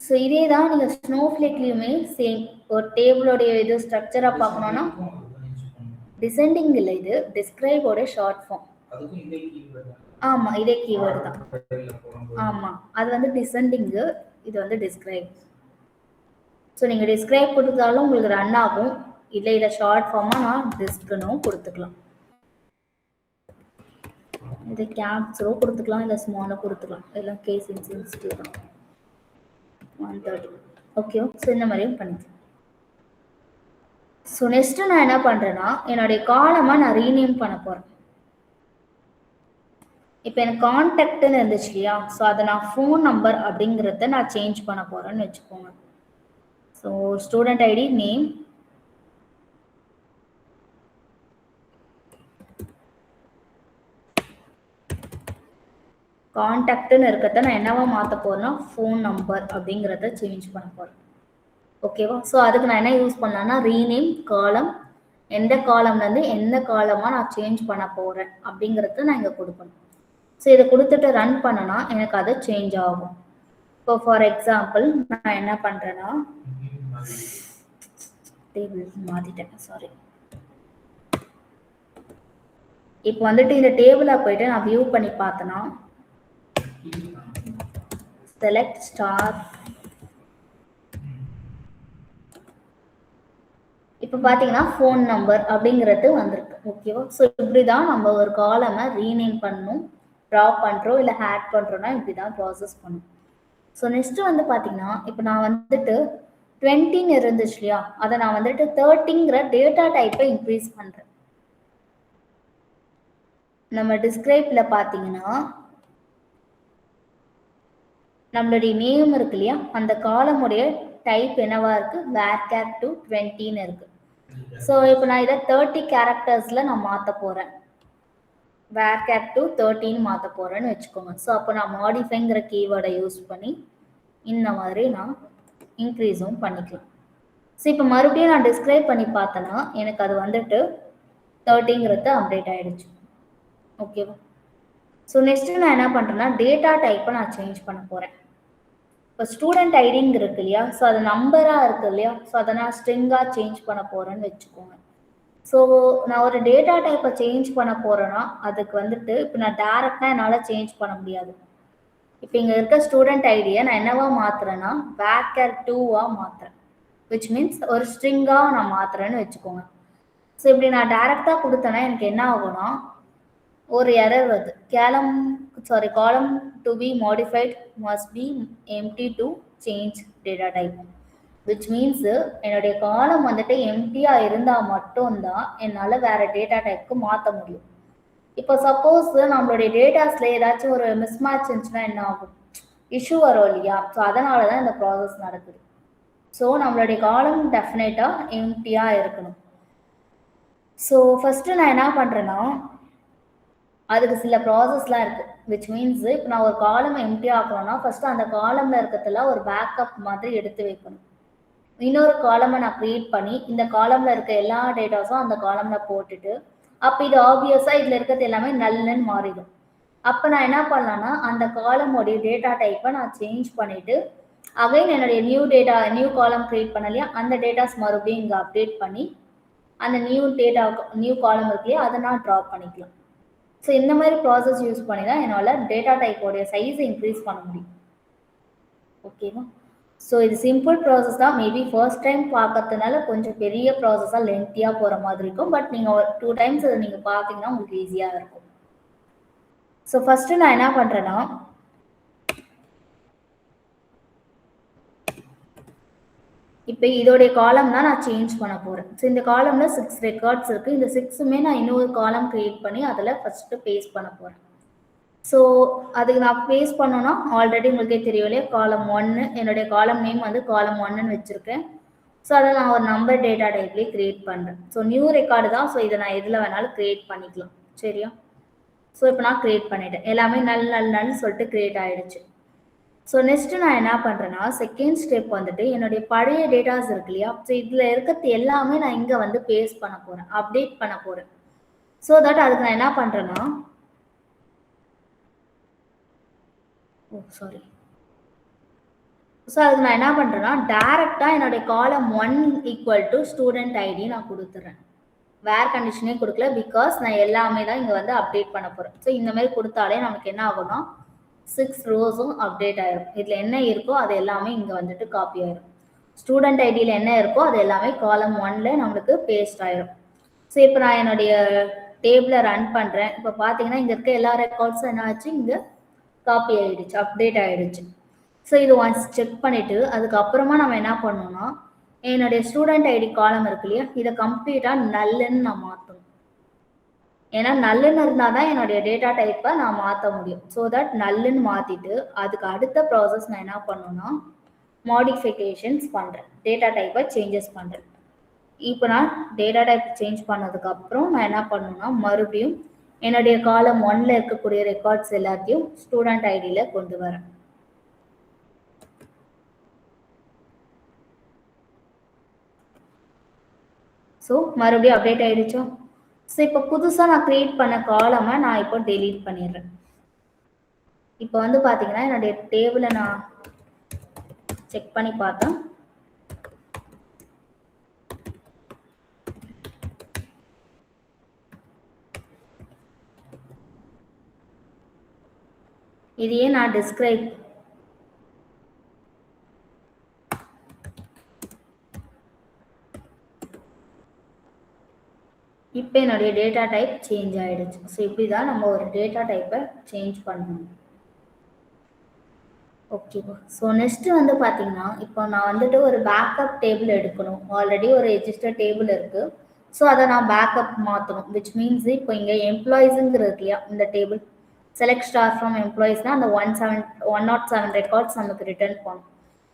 ஸோ இதே தான் நீங்கள் ஸ்னோஃப்ளேக்லேயுமே சேம் ஒரு டேபிளோடைய இது ஸ்ட்ரக்சராக பார்க்கணுன்னா டிசெண்டிங் இல்லை, இது டிஸ்கிரைபோட ஷார்ட் ஃபார்ம். ஆமாம், இதே கீவேர்டு தான். ஆமாம், அது வந்து டிசெண்டிங்கு, இது வந்து டிஸ்கிரைப். ஸோ நீங்கள் டிஸ்கிரைப் கொடுத்தாலும் உங்களுக்கு ரன் ஆகும். இல்லை இதை ஷார்ட் ஃபார்மாக நான் டிஸ்க்னும் கொடுத்துக்கலாம். இது கேப்ஸோ கொடுத்துக்கலாம், இல்லை ஸ்மாலோ கொடுத்துக்கலாம். இதெல்லாம் கேஸ் சென்சிட்டிவ் தான். 130. ஓகேவா? ஸோ இந்த மாதிரியும் பண்ணிக்கலாம். ஸோ நெக்ஸ்ட்டு நான் என்ன பண்ணுறேன்னா என்னுடைய காலமாக நான் ரீநேம் பண்ண போகிறேன். இப்போ எனக்கு கான்டாக்ட்னு இருந்துச்சு இல்லையா? ஸோ அதை நான் ஃபோன் நம்பர் அப்படிங்கிறத நான் சேஞ்ச் பண்ண போகிறேன்னு வச்சுக்கோங்க. ஸோ ஸ்டூடெண்ட் ஐடி நேம், கான்டாக்ட்னு இருக்கிறத நான் என்னவா மாற்ற போகிறேன்னா ஃபோன் நம்பர் அப்படிங்கிறத சேஞ்ச் பண்ண போகிறேன். ஓகேவா? ஸோ அதுக்கு நான் என்ன யூஸ் பண்ணேன்னா ரீநேம் காலம், எந்த காலம்லேருந்து எந்த காலமாக நான் சேஞ்ச் பண்ண போகிறேன் அப்படிங்கிறத நான் இங்கே கொடுக்கணும். ஸோ இதை கொடுத்துட்டு ரன் பண்ணனா எனக்கு அது சேஞ்ச் ஆகும். இப்போ ஃபார் எக்ஸாம்பிள் நான் என்ன பண்ணுறேன்னா டேபிள் மாற்றிட்டேன், சாரி. இப்போ வந்துட்டு இந்த டேபிளை போயிட்டு நான் வியூ பண்ணி பார்த்தேன்னா செலக்ட் ஸ்டார். இப்போ பார்த்தீங்கன்னா ஃபோன் நம்பர் அப்படிங்கிறது வந்திருக்கு. ஓகேவா? ஸோ இப்படி தான் நம்ம ஒரு காலமை ரீநேம் பண்ணணும், ட்ராப் பண்ணுறோம் இல்லை ஆட் பண்ணுறோன்னா இப்படி தான் ப்ராசஸ் பண்ணணும். ஸோ நெக்ஸ்ட்டு வந்து பார்த்தீங்கன்னா இப்போ நான் வந்துட்டு 20 இருந்துச்சு இல்லையா? அதை நான் வந்துட்டு 30ங்கிற டேட்டா டைப்பை இன்க்ரீஸ் பண்ணுறேன். நம்ம டிஸ்கிரைப்பில் பார்த்தீங்கன்னா நம்மளுடைய நேம் இருக்கு இல்லையா? அந்த காலமுடைய டைப் என்னவா இருக்கு, வேர்கேர் டு 20ன்னு இருக்கு. ஸோ இப்போ நான் இதை 30 கேரக்டர்ஸில் நான் மாற்ற போகிறேன். வேர்கேர் டு 13 மாற்ற போகிறேன்னு வச்சுக்கோங்க. ஸோ அப்போ நான் மாடிஃபைங்கிற கீவேர்டை யூஸ் பண்ணி இந்த மாதிரி நான் இன்க்ரீஸும் பண்ணிக்கலாம். ஸோ இப்போ மறுபடியும் நான் டிஸ்கிரைப் பண்ணி பார்த்தேன்னா எனக்கு அது வந்துட்டு 30ங்கிறது அப்டேட் ஆகிடுச்சு. ஓகேவா? ஸோ நெக்ஸ்ட்டு நான் என்ன பண்ணுறேன்னா டேட்டா டைப்பை நான் சேஞ்ச் பண்ண போகிறேன். இப்போ ஸ்டூடெண்ட் ஐடிங்க இருக்கு இல்லையா, ஸோ அது நம்பராக இருக்குது இல்லையா, ஸோ அதை நான் ஸ்ட்ரிங்காக சேஞ்ச் பண்ண போகிறேன்னு வச்சுக்கோங்க. ஸோ நான் ஒரு டேட்டா டைப்பை சேஞ்ச் பண்ண போகிறேன்னா அதுக்கு வந்துட்டு இப்போ நான் டேரெக்டாக என்னால் சேஞ்ச் பண்ண முடியாது. இப்போ இங்கே இருக்க ஸ்டூடெண்ட் ஐடியை நான் என்னவா மாற்றுறேன்னா வேர்கேர் 2வாக மாற்றுறேன். விச் மீன்ஸ் ஒரு ஸ்ட்ரிங்காக நான் மாற்றுறேன்னு வச்சுக்கோங்க. ஸோ இப்படி நான் டேரெக்டாக கொடுத்தேன்னா எனக்கு என்ன ஆகும்னா ஒரு எரர் வருது. Column to be modified must be empty to change data type. Which means என்னுடைய காலம் வந்துட்டு எம்டியாக இருந்தால் மட்டும்தான் என்னால் வேறு டேட்டா டைப்புக்கு மாற்ற முடியும். இப்போ சப்போஸ் நம்மளுடைய டேட்டாஸில் ஏதாச்சும் ஒரு மிஸ்மேட்ச் இருந்துச்சுன்னா என்ன ஆகும், இஷ்யூ வரும் இல்லையா. ஸோ அதனால தான் இந்த ப்ராசஸ் நடக்குது. ஸோ நம்மளுடைய காலம் டெஃபினட்டாக எம்டியாக இருக்கணும். ஸோ ஃபஸ்ட்டு நான் என்ன பண்ணுறேன்னா அதுக்கு சில ப்ராசஸ்லாம் இருக்குது. விச் மீன்ஸ் இப்போ நான் ஒரு காலம் எம்டி ஆக்கணும்னா ஃபஸ்ட்டு அந்த காலமில் இருக்கிறதுலாம் ஒரு பேக்கப் மாதிரி எடுத்து வைக்கணும். இன்னொரு காலமை நான் க்ரியேட் பண்ணி இந்த காலமில் இருக்க எல்லா டேட்டாஸும் அந்த காலமில் போட்டுட்டு அப்போ இது ஆப்வியஸாக இதில் இருக்கிறது எல்லாமே நல்லுன்னு மாறிடும். அப்போ நான் என்ன பண்ணலான்னா அந்த காலமோடைய டேட்டா டைப்பை நான் சேஞ்ச் பண்ணிவிட்டு அகைன் என்னுடைய நியூ காலம் க்ரியேட் பண்ணலையா அந்த டேட்டாஸ் மறுபடியும் இங்கே அப்டேட் பண்ணி அந்த நியூ காலம் இருக்குல்லையா அதை நான் ட்ராப் பண்ணிக்கலாம். ஸோ இந்த மாதிரி ப்ராசஸ் யூஸ் பண்ணி தான் என்னால் டேட்டா டைப்போடைய சைஸை இன்க்ரீஸ் பண்ண முடியும். ஓகேவா? ஸோ இது சிம்பிள் ப்ராசஸ் தான். மேபி ஃபர்ஸ்ட் டைம் பார்க்கறதுனால கொஞ்சம் பெரிய ப்ராசஸாக லென்த்தியாக போகிற மாதிரி இருக்கும். பட் நீங்கள் ஒரு 2 டைம்ஸ் அதை நீங்கள் பார்த்தீங்கன்னா உங்களுக்கு ஈஸியாக இருக்கும். ஸோ ஃபஸ்ட்டு நான் என்ன பண்ணுறேன்னா இப்போ இதோடைய காலம் தான் நான் சேஞ்ச் பண்ண போகிறேன். ஸோ இந்த காலமில் 6 ரெக்கார்ட்ஸ் இருக்குது. இந்த 6மே நான் இன்னொரு காலம் க்ரியேட் பண்ணி அதில் ஃபஸ்ட்டு பேஸ்ட் பண்ண போகிறேன். ஸோ அதுக்கு நான் பேஸ்ட் பண்ணோன்னா ஆல்ரெடி உங்களுக்கே தெரியும் இல்லையா, காலம் 1 என்னுடைய காலம் நேம் வந்து காலம் 1ன்னு வச்சுருக்கேன். ஸோ அதை நான் ஒரு நம்பர் டேட்டா டைப்லேயே க்ரியேட் பண்ணுறேன். ஸோ நியூ ரெக்கார்டு தான். ஸோ இதை நான் எதில் வேணாலும் க்ரியேட் பண்ணிக்கலாம். சரியா? ஸோ இப்போ நான் க்ரியேட் பண்ணிட்டேன். எல்லாமே நல்ல சொல்லிட்டு க்ரியேட் ஆகிடுச்சு. ஸோ நெக்ஸ்ட்டு நான் என்ன பண்ணுறேன்னா செகண்ட் ஸ்டெப் வந்துட்டு என்னுடைய பழைய டேட்டாஸ் இருக்கு இல்லையா, ஸோ இதில் இருக்கிறது எல்லாமே நான் இங்கே வந்து பேஸ்ட் பண்ண போகிறேன், அப்டேட் பண்ண போகிறேன். ஸோ தட் அதுக்கு நான் என்ன பண்ணுறேன்னா அதுக்கு நான் என்ன பண்ணுறேன்னா டேரெக்டாக என்னுடைய காலம் 1 ஈக்குவல் டு ஸ்டூடெண்ட் ஐடி நான் கொடுத்துட்றேன். வேர் கண்டிஷனே கொடுக்கல, பிகாஸ் நான் எல்லாமே தான் இங்கே வந்து அப்டேட் பண்ண போகிறேன். ஸோ இந்த மாதிரி கொடுத்தாலே நமக்கு என்ன ஆகும்னா 6 ரோஸும் அப்டேட் ஆயிரும். இதில் என்ன இருக்கோ அது எல்லாமே இங்கே வந்துட்டு காப்பி ஆயிரும். ஸ்டூடெண்ட் ஐடியில் என்ன இருக்கோ அது எல்லாமே காலம் 1ல நம்மளுக்கு பேஸ்ட் ஆயிரும். ஸோ இப்போ நான் என்னுடைய டேபிளை ரன் பண்ணுறேன். இப்போ பார்த்தீங்கன்னா இங்கே இருக்க எல்லா ரெக்கார்ட்ஸும் என்ன ஆச்சு, இங்கே காப்பி ஆகிடுச்சு, அப்டேட் ஆகிடுச்சு. ஸோ இது ஒன்ஸ் செக் பண்ணிவிட்டு அதுக்கப்புறமா நம்ம என்ன பண்ணோம்னா என்னுடைய ஸ்டூடெண்ட் ஐடி காலம் இருக்கு இல்லையா, இதை கம்ப்ளீட்டாக நல்லுன்னு நான் மாற்றணும். ஏன்னா நல்லுன்னு இருந்தால் தான் என்னுடைய டேட்டா டைப்பை நான் மாற்ற முடியும். ஸோ தட் நல்லுன்னு மாற்றிட்டு அதுக்கு அடுத்த ப்ராசஸ் நான் என்ன பண்ணணும்னா மாடிஃபிகேஷன்ஸ் பண்ணுறேன், டேட்டா டைப்பை சேஞ்சஸ் பண்ணுறேன். இப்போ நான் டேட்டா டைப் சேஞ்ச் பண்ணதுக்கப்புறம் நான் என்ன பண்ணணும்னா மறுபடியும் என்னுடைய காலம் 1ல இருக்கக்கூடிய ரெக்கார்ட்ஸ் எல்லாத்தையும் ஸ்டூடெண்ட் ஐடியில் கொண்டு வரேன். ஸோ மறுபடியும் அப்டேட் ஆகிடுச்சோ. ஸோ இப்போ புதுசாக நான் க்ரியேட் பண்ண காலமை நான் இப்போ டெலீட் பண்ணிடுறேன். இப்போ வந்து பார்த்தீங்கன்னா என்னுடைய டேபிளை நான் செக் பண்ணி பார்த்தேன். இதையே நான் டிஸ்கிரைப் இப்போ என்னுடைய டேட்டா டைப் சேஞ்ச் ஆகிடுச்சு. ஸோ இப்படி தான் நம்ம ஒரு டேட்டா டைப்பை சேஞ்ச் பண்ணணும். ஓகேவா? ஸோ நெக்ஸ்ட்டு வந்து பார்த்தீங்கன்னா இப்போ நான் வந்துட்டு ஒரு பேக்கப் டேபிள் எடுக்கணும். ஆல்ரெடி ஒரு ரெஜிஸ்டர் டேபிள் இருக்குது. ஸோ அதை நான் பேக்கப் மாற்றணும். விச் மீன்ஸ் இப்போ இங்கே எம்ப்ளாயிஸுங்கிறது இல்லையா, இந்த டேபிள் செலக்ட் ஸ்டார் ஃப்ரம் எம்ப்ளாயிஸ்னால் அந்த 107 ரெக்கார்ட்ஸ் நமக்கு ரிட்டர்ன் பண்ணும்.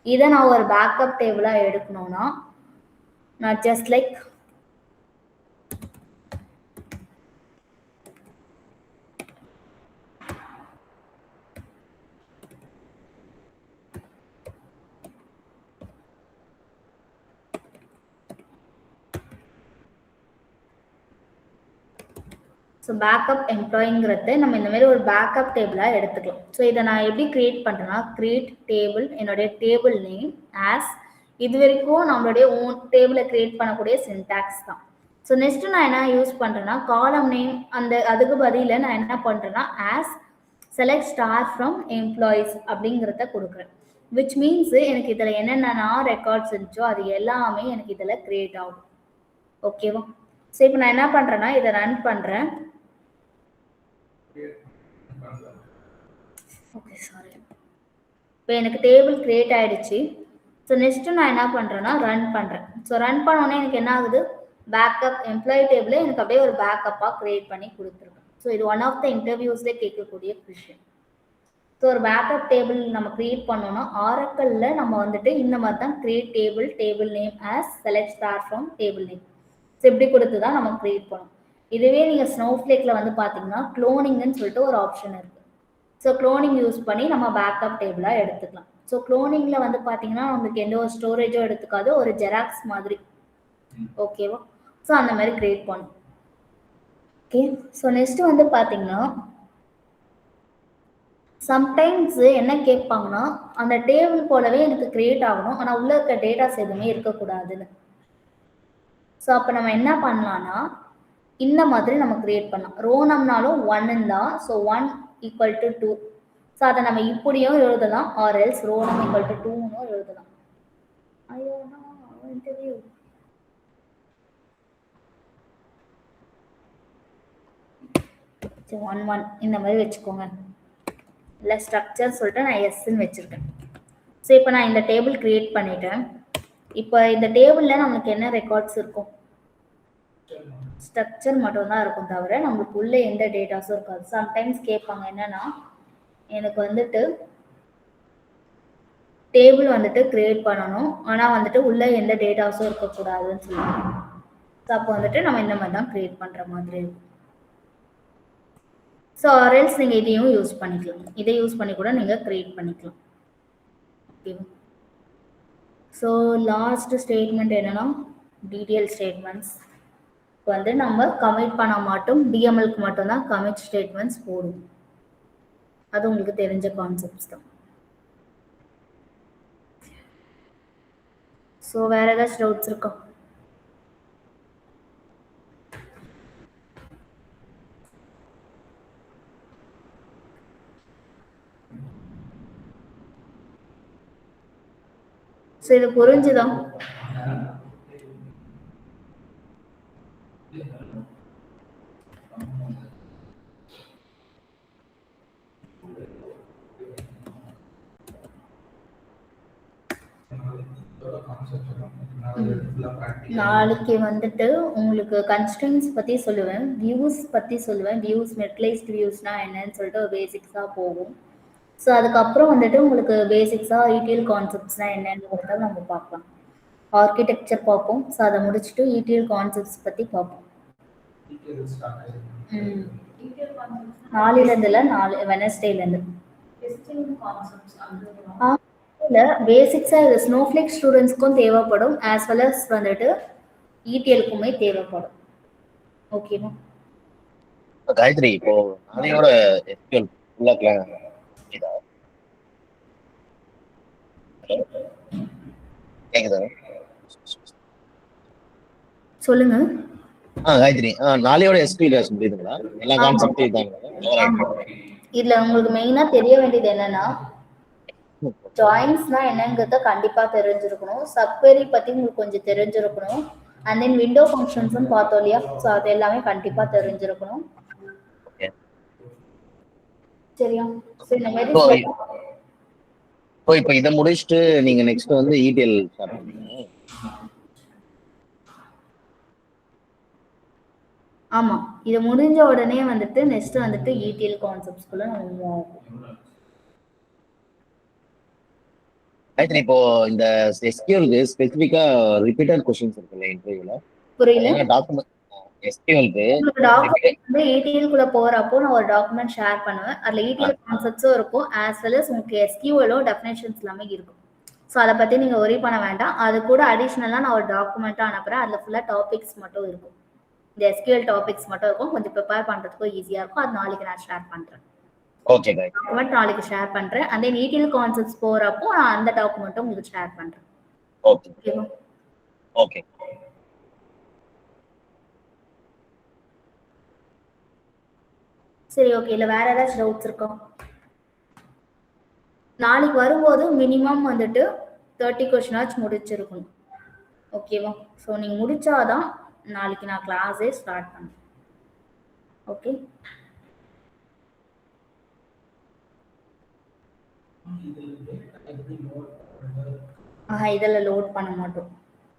இதை நான் ஒரு பேக்கப் டேபிளாக எடுக்கணும்னா நான் ஜஸ்ட் லைக் ஸோ பேக்கப் எம்ப்ளாயிங்கிறது நம்ம இந்த மாதிரி ஒரு பேக்கப் டேபிளாக எடுத்துக்கலாம். ஸோ இதை நான் எப்படி கிரியேட் பண்ணுறேன்னா, கிரியேட் டேபிள், என்னுடைய டேபிள் நேம் ஆஸ், இது வரைக்கும் நம்மளுடைய ஓன் டேபிளை கிரியேட் பண்ணக்கூடிய சின்டாக்ஸ் தான். ஸோ நெக்ஸ்ட் நான் என்ன யூஸ் பண்ணுறேன்னா, காலம் நேம் அதுக்கு பதில நான் என்ன பண்ணுறேன்னா as select star from employees அப்படிங்கிறத கொடுக்குறேன். விச் மீன்ஸ் எனக்கு இதில் என்னென்ன ரெக்கார்ட்ஸ் இருந்துச்சோ அது எல்லாமே எனக்கு இதில் கிரியேட் ஆகும். ஓகேவா? ஸோ இப்போ நான் என்ன பண்ணுறேன்னா இதை ரன் பண்ணுறேன். Okay, sorry. இப்போ எனக்கு டேபிள் கிரியேட் ஆயிடுச்சு. ஸோ நெக்ஸ்ட்டு நான் என்ன பண்ணுறேன்னா ரன் பண்ணுறேன். ஸோ ரன் பண்ணோன்னே எனக்கு என்ன ஆகுது, பேக்கப் எம்ப்ளாயி டேபிளே எனக்கு அப்படியே ஒரு பேக்கப்பாக கிரியேட் பண்ணி கொடுத்துருக்கேன். ஸோ இது ஒன் ஆஃப் த இன்டர்வியூஸ்லேயே கேட்கக்கூடிய விஷயம். ஸோ ஒரு பேக்கப் டேபிள் நம்ம கிரியேட் பண்ணோம்னா ஆரக்கல்ல நம்ம வந்துட்டு இந்த மாதிரி தான் create table name as select star from table name. So இப்படி கொடுத்து தான் நம்ம கிரியேட் பண்ணோம். இதுவே நீங்கள் ஸ்னோஃப்ளேக்கில் வந்து பார்த்தீங்கன்னா க்ளோனிங்னு சொல்லிட்டு ஒரு ஆப்ஷன் இருக்குது. ஸோ க்ளோனிங் யூஸ் பண்ணி நம்ம பேக்கப் டேபிளாக எடுத்துக்கலாம். ஸோ க்ளோனிங்கில் வந்து பார்த்தீங்கன்னா நம்மளுக்கு எந்த ஒரு ஸ்டோரேஜோ எடுத்துக்காது, ஒரு ஜெராக்ஸ் மாதிரி. ஓகேவா? ஸோ அந்த மாதிரி கிரியேட் பண்ணும். ஓகே, ஸோ நெக்ஸ்ட் வந்து பார்த்தீங்கன்னா சம்டைம்ஸ் என்ன கேட்பாங்கன்னா, அந்த டேபிள் போலவே எனக்கு கிரியேட் ஆகணும், ஆனால் உள்ள இருக்க டேட்டாஸ் எதுவுமே இருக்கக்கூடாதுன்னு. ஸோ அப்போ நம்ம என்ன பண்ணலாம்னா இந்த மாதிரி நம்ம கிரியேட் பண்ணலாம். ரோனம்னாலும் 1 தான். So 1 equal to 2. ஸோ அதை நம்ம இப்படியும் எழுதலாம், ஆர் எல்ஸ் ரோனம் ஈக்குவல் டு 2ன்னு எழுதலாம். ஐயோ இன்டர்வியூ. சரி 1 1 இந்த மாதிரி வச்சுக்கோங்க. இல்லை ஸ்ட்ரக்சர் சொல்லிட்டு நான் எஸ்ன்னு வச்சுருக்கேன். ஸோ இப்போ நான் இந்த டேபிள் கிரியேட் பண்ணிட்டேன். இப்போ இந்த டேபிளில் நம்மளுக்கு என்ன ரெக்கார்ட்ஸ் இருக்கும், ஸ்ட்ரக்சர் மட்டும்தான் இருக்கும், தவிர நம்மளுக்கு உள்ள எந்த டேட்டாஸும் இருக்காது. சம்டைம்ஸ் கேட்பாங்க என்னன்னா, எனக்கு வந்துட்டு டேபிள் வந்துட்டு கிரியேட் பண்ணணும், ஆனால் வந்துட்டு உள்ள எந்த டேட்டாஸும் இருக்கக்கூடாதுன்னு சொல்லுவாங்க. ஸோ அப்போ வந்துட்டு நம்ம இந்த மாதிரி தான் கிரியேட் பண்ணுற மாதிரி இருக்கும். ஸோ ஆர்எல்ஸ் நீங்கள் இதையும் யூஸ் பண்ணிக்கலாம், இதை யூஸ் பண்ணி கூட நீங்கள் கிரியேட் பண்ணிக்கலாம். ஓகேவா? ஸோ லாஸ்ட் ஸ்டேட்மெண்ட் என்னன்னா டிடிஎல் ஸ்டேட்மெண்ட்ஸ் வந்து நம்ம கமிட் பண்ண மாட்டோம், டிஎம்எல்க்கு மட்டும்தான் கமிட் ஸ்டேட்மெண்ட்ஸ் போடும். அது உங்களுக்கு தெரிஞ்ச கான்செப்ட்ஸ் தான். ஸோ வேற ஏதாச்சும் டவுட்ஸ் இருக்கா? ஸோ இது புரிஞ்சுதான்? நாளைக்கு வந்துட்டு உங்களுக்கு கன்ஸ்ட்ரெயின்ஸ் பற்றி சொல்லுவேன், வியூஸ் பற்றி சொல்லுவேன். வியூஸ் மெட்லைஸ்ட் வியூஸ்னா என்னன்னு சொல்லிட்டு பேசிக்ஸாக போகும். ஸோ அதுக்கப்புறம் வந்துட்டு உங்களுக்கு பேசிக்ஸாக ETL கான்செப்ட்ஸ்னா என்னன்னு நம்ம பார்க்கலாம். ஆர்கிடெக்சர் பார்ப்போம். ஸோ அதை முடிச்சுட்டு ETL கான்செப்ட்ஸ் பற்றி பார்ப்போம். 4 வெனஸ்டேலேருந்து பேசிக்ஸாக இது ஸ்னோஃப்ளேக் ஸ்டூடெண்ட்ஸ்க்கும் தேவைப்படும், ஆஸ் வெல் அஸ் வந்துட்டு ETLக்குமே தேவைப்படும். ஓகேவா? காயத்ரி, இப்போ நாளையோட SQL ஃபுல்லா கேக்குதா? சொல்லுங்க. காயத்ரி, நாளையோட SQL புரியுதுங்களா? எல்லா கான்செப்ட் இதாங்க. இதுல உங்களுக்கு மெயினா தெரிய வேண்டியது என்னன்னா, ஜாயின்ஸ்னா என்னங்கிறத கண்டிப்பா தெரிஞ்சிருக்கணும், சப்வெரி பத்தி உங்களுக்கு கொஞ்சம் தெரிஞ்சிருக்கணும், அண்ட் தென் விண்டோ ஃபங்க்ஷன்ஸும் பார்த்தோம் இல்லையா, ஸோ அது எல்லாமே கண்டிப்பா தெரிஞ்சிருக்கணும். சரியா? ஸோ இந்த மாதிரி இப்போ இதை முடிச்சுட்டு நீங்க நெக்ஸ்ட் வந்து ETL ஸ்டார்ட் பண்ணுவீங்க. ஆமா, இது முடிஞ்ச உடனே வந்துட்டு நெக்ஸ்ட் வந்துட்டு ETL கான்செப்ட்ஸ்குள்ள நம்ம மூவ் ஆகும். காயத்ரி இப்போ இந்த எஸ்கியூஎல்க்கு ஸ்பெசிஃபிக்கா ரிப்பீட்டட் கொஸ்டின்ஸ் இருக்குல்ல இன்டர்வியூல, புரியல. ஏன்னா டாக்குமெண்ட் எஸ்கியூஎல்க்கு உங்களுக்கு டாக்குமெண்ட் வந்து ETL போறப்போ நான் ஒரு டாக்குமெண்ட் ஷேர் பண்ணுவேன். அதுல ETL கான்செப்ட்ஸும் இருக்கும், ஆஸ் வெல் அஸ் உங்களுக்கு SQL டெஃபினேஷன்ஸ் எல்லாமே இருக்கும். ஸோ அதை பத்தி நீங்க ஒரி பண்ண வேண்டாம். அது கூட அடிஷ்னலா நான் ஒரு டாக்குமெண்ட்டா அனுப்புறேன். அதுல ஃபுல்லா டாபிக்ஸ் மட்டும் இருக்கும். இந்த SQL டாபிக்ஸ் மட்டும் இருக்கும். கொஞ்சம் ப்ரிப்பேர் பண்றதுக்கும் ஈஸியா இருக்கும். அது நாளைக்கு நான் ஷேர் பண்றேன். ஓகே காயத்ரி. டாக்குமெண்ட் நாளைக்கு ஷேர் பண்றேன். அந்த ETL கான்செப்ட்ஸ் போறப்போ நான் அந்த டாக்குமெண்ட்டும் உங்களுக்கு ஷேர் பண்றேன். ஓகே ஓகேவா? ஓகே. சரி, ஓகே. இல்ல வேற ஏதாச்சும் டவுட்ஸ் இருக்கா? நாளைக்கு வரும்போது மினிமம் வந்துட்டு 30 கொஸ்டின் ஆச்சு முடிச்சிருக்கணும். ஓகேவா? ஸோ நீங்க முடிச்சாதான் நாளைக்கு நான் கிளாஸே ஸ்டார்ட் பண்ணேன். ஓகே. இதில் லோட் பண்ண மாட்டோம்.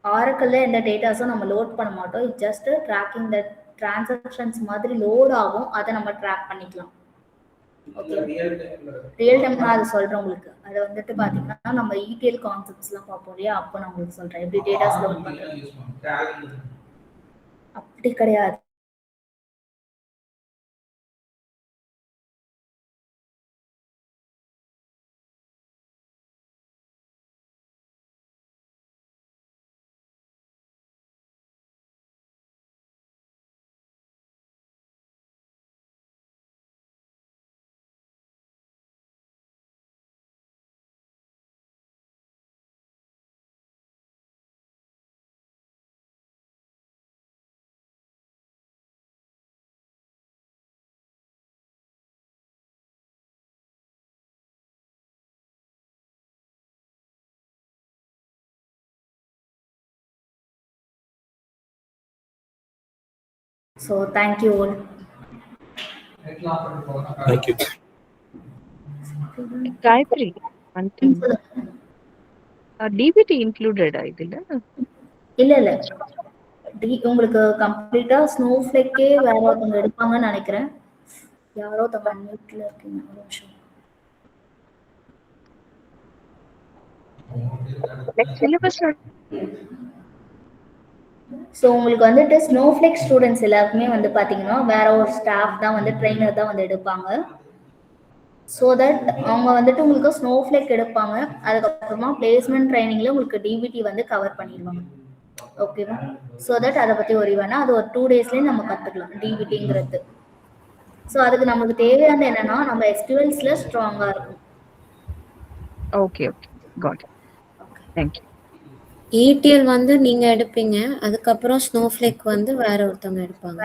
ஆரக்கிள்ல எந்த டேட்டாஸும் நம்ம லோட் பண்ண மாட்டோம். It just tracking the transactions மாதிரி லோட் ஆகும். அதை நம்ம ட்ராக் பண்ணிக்கலாம். ஓகே. ரியல் டைம் நான் அதை சொல்றேன் உங்களுக்கு. அதை வந்துட்டு பாத்தீங்கன்னா நம்ம ETL கான்செப்ட்ஸ்லாம் பார்ப்போம் இல்லையா, அப்போ நான் உங்களுக்கு சொல்றேன் எப்படி டேட்டாஸ் லோட் பண்றது. அப்படி கிடையாது. So thank you all. Thank you. Gayatri, one thing. DBT included இதுல? இல்ல உங்களுக்கு கம்ப்ளீட்டா ஸ்னோஃப்ளேக்கே வேற ஒருத்தவங்க எடுப்பாங்கன்னு நினைக்கிறேன். யாரோ தங்க மியூட்ல இருக்கீங்க, ஒரு நிமிஷம். ஸோ உங்களுக்கு வந்துட்டு ஸ்னோஃப்ளேக் ஸ்டூடெண்ட்ஸ் எல்லாருக்குமே வந்து பார்த்தீங்கன்னா வேற ஒரு ஸ்டாஃப் தான் வந்து ட்ரெயினர் தான் வந்து எடுப்பாங்க. ஸோ தட் அவங்க வந்துட்டு உங்களுக்கு ஸ்னோஃப்ளேக் எடுப்பாங்க. அதுக்கப்புறமா பிளேஸ்மெண்ட் ட்ரைனிங்ல உங்களுக்கு DBT வந்து கவர் பண்ணிடுவாங்க. ஓகேவா? ஸோ தட் அதை பற்றி ஒரு வேணா அது ஒரு 2 daysலேயே நம்ம கற்றுக்கலாம் DBTங்கிறது. ஸோ அதுக்கு நமக்கு தேவையானது என்னன்னா நம்ம SQLஸ்ல ஸ்ட்ராங்காக இருக்கும். Okay okay, got it. Thank you. ETL வந்து நீங்க எடுப்பீங்க, அதுக்கப்புறம் ஸ்னோஃப்ளேக் வந்து வேற ஒருத்தவங்க எடுப்பாங்க.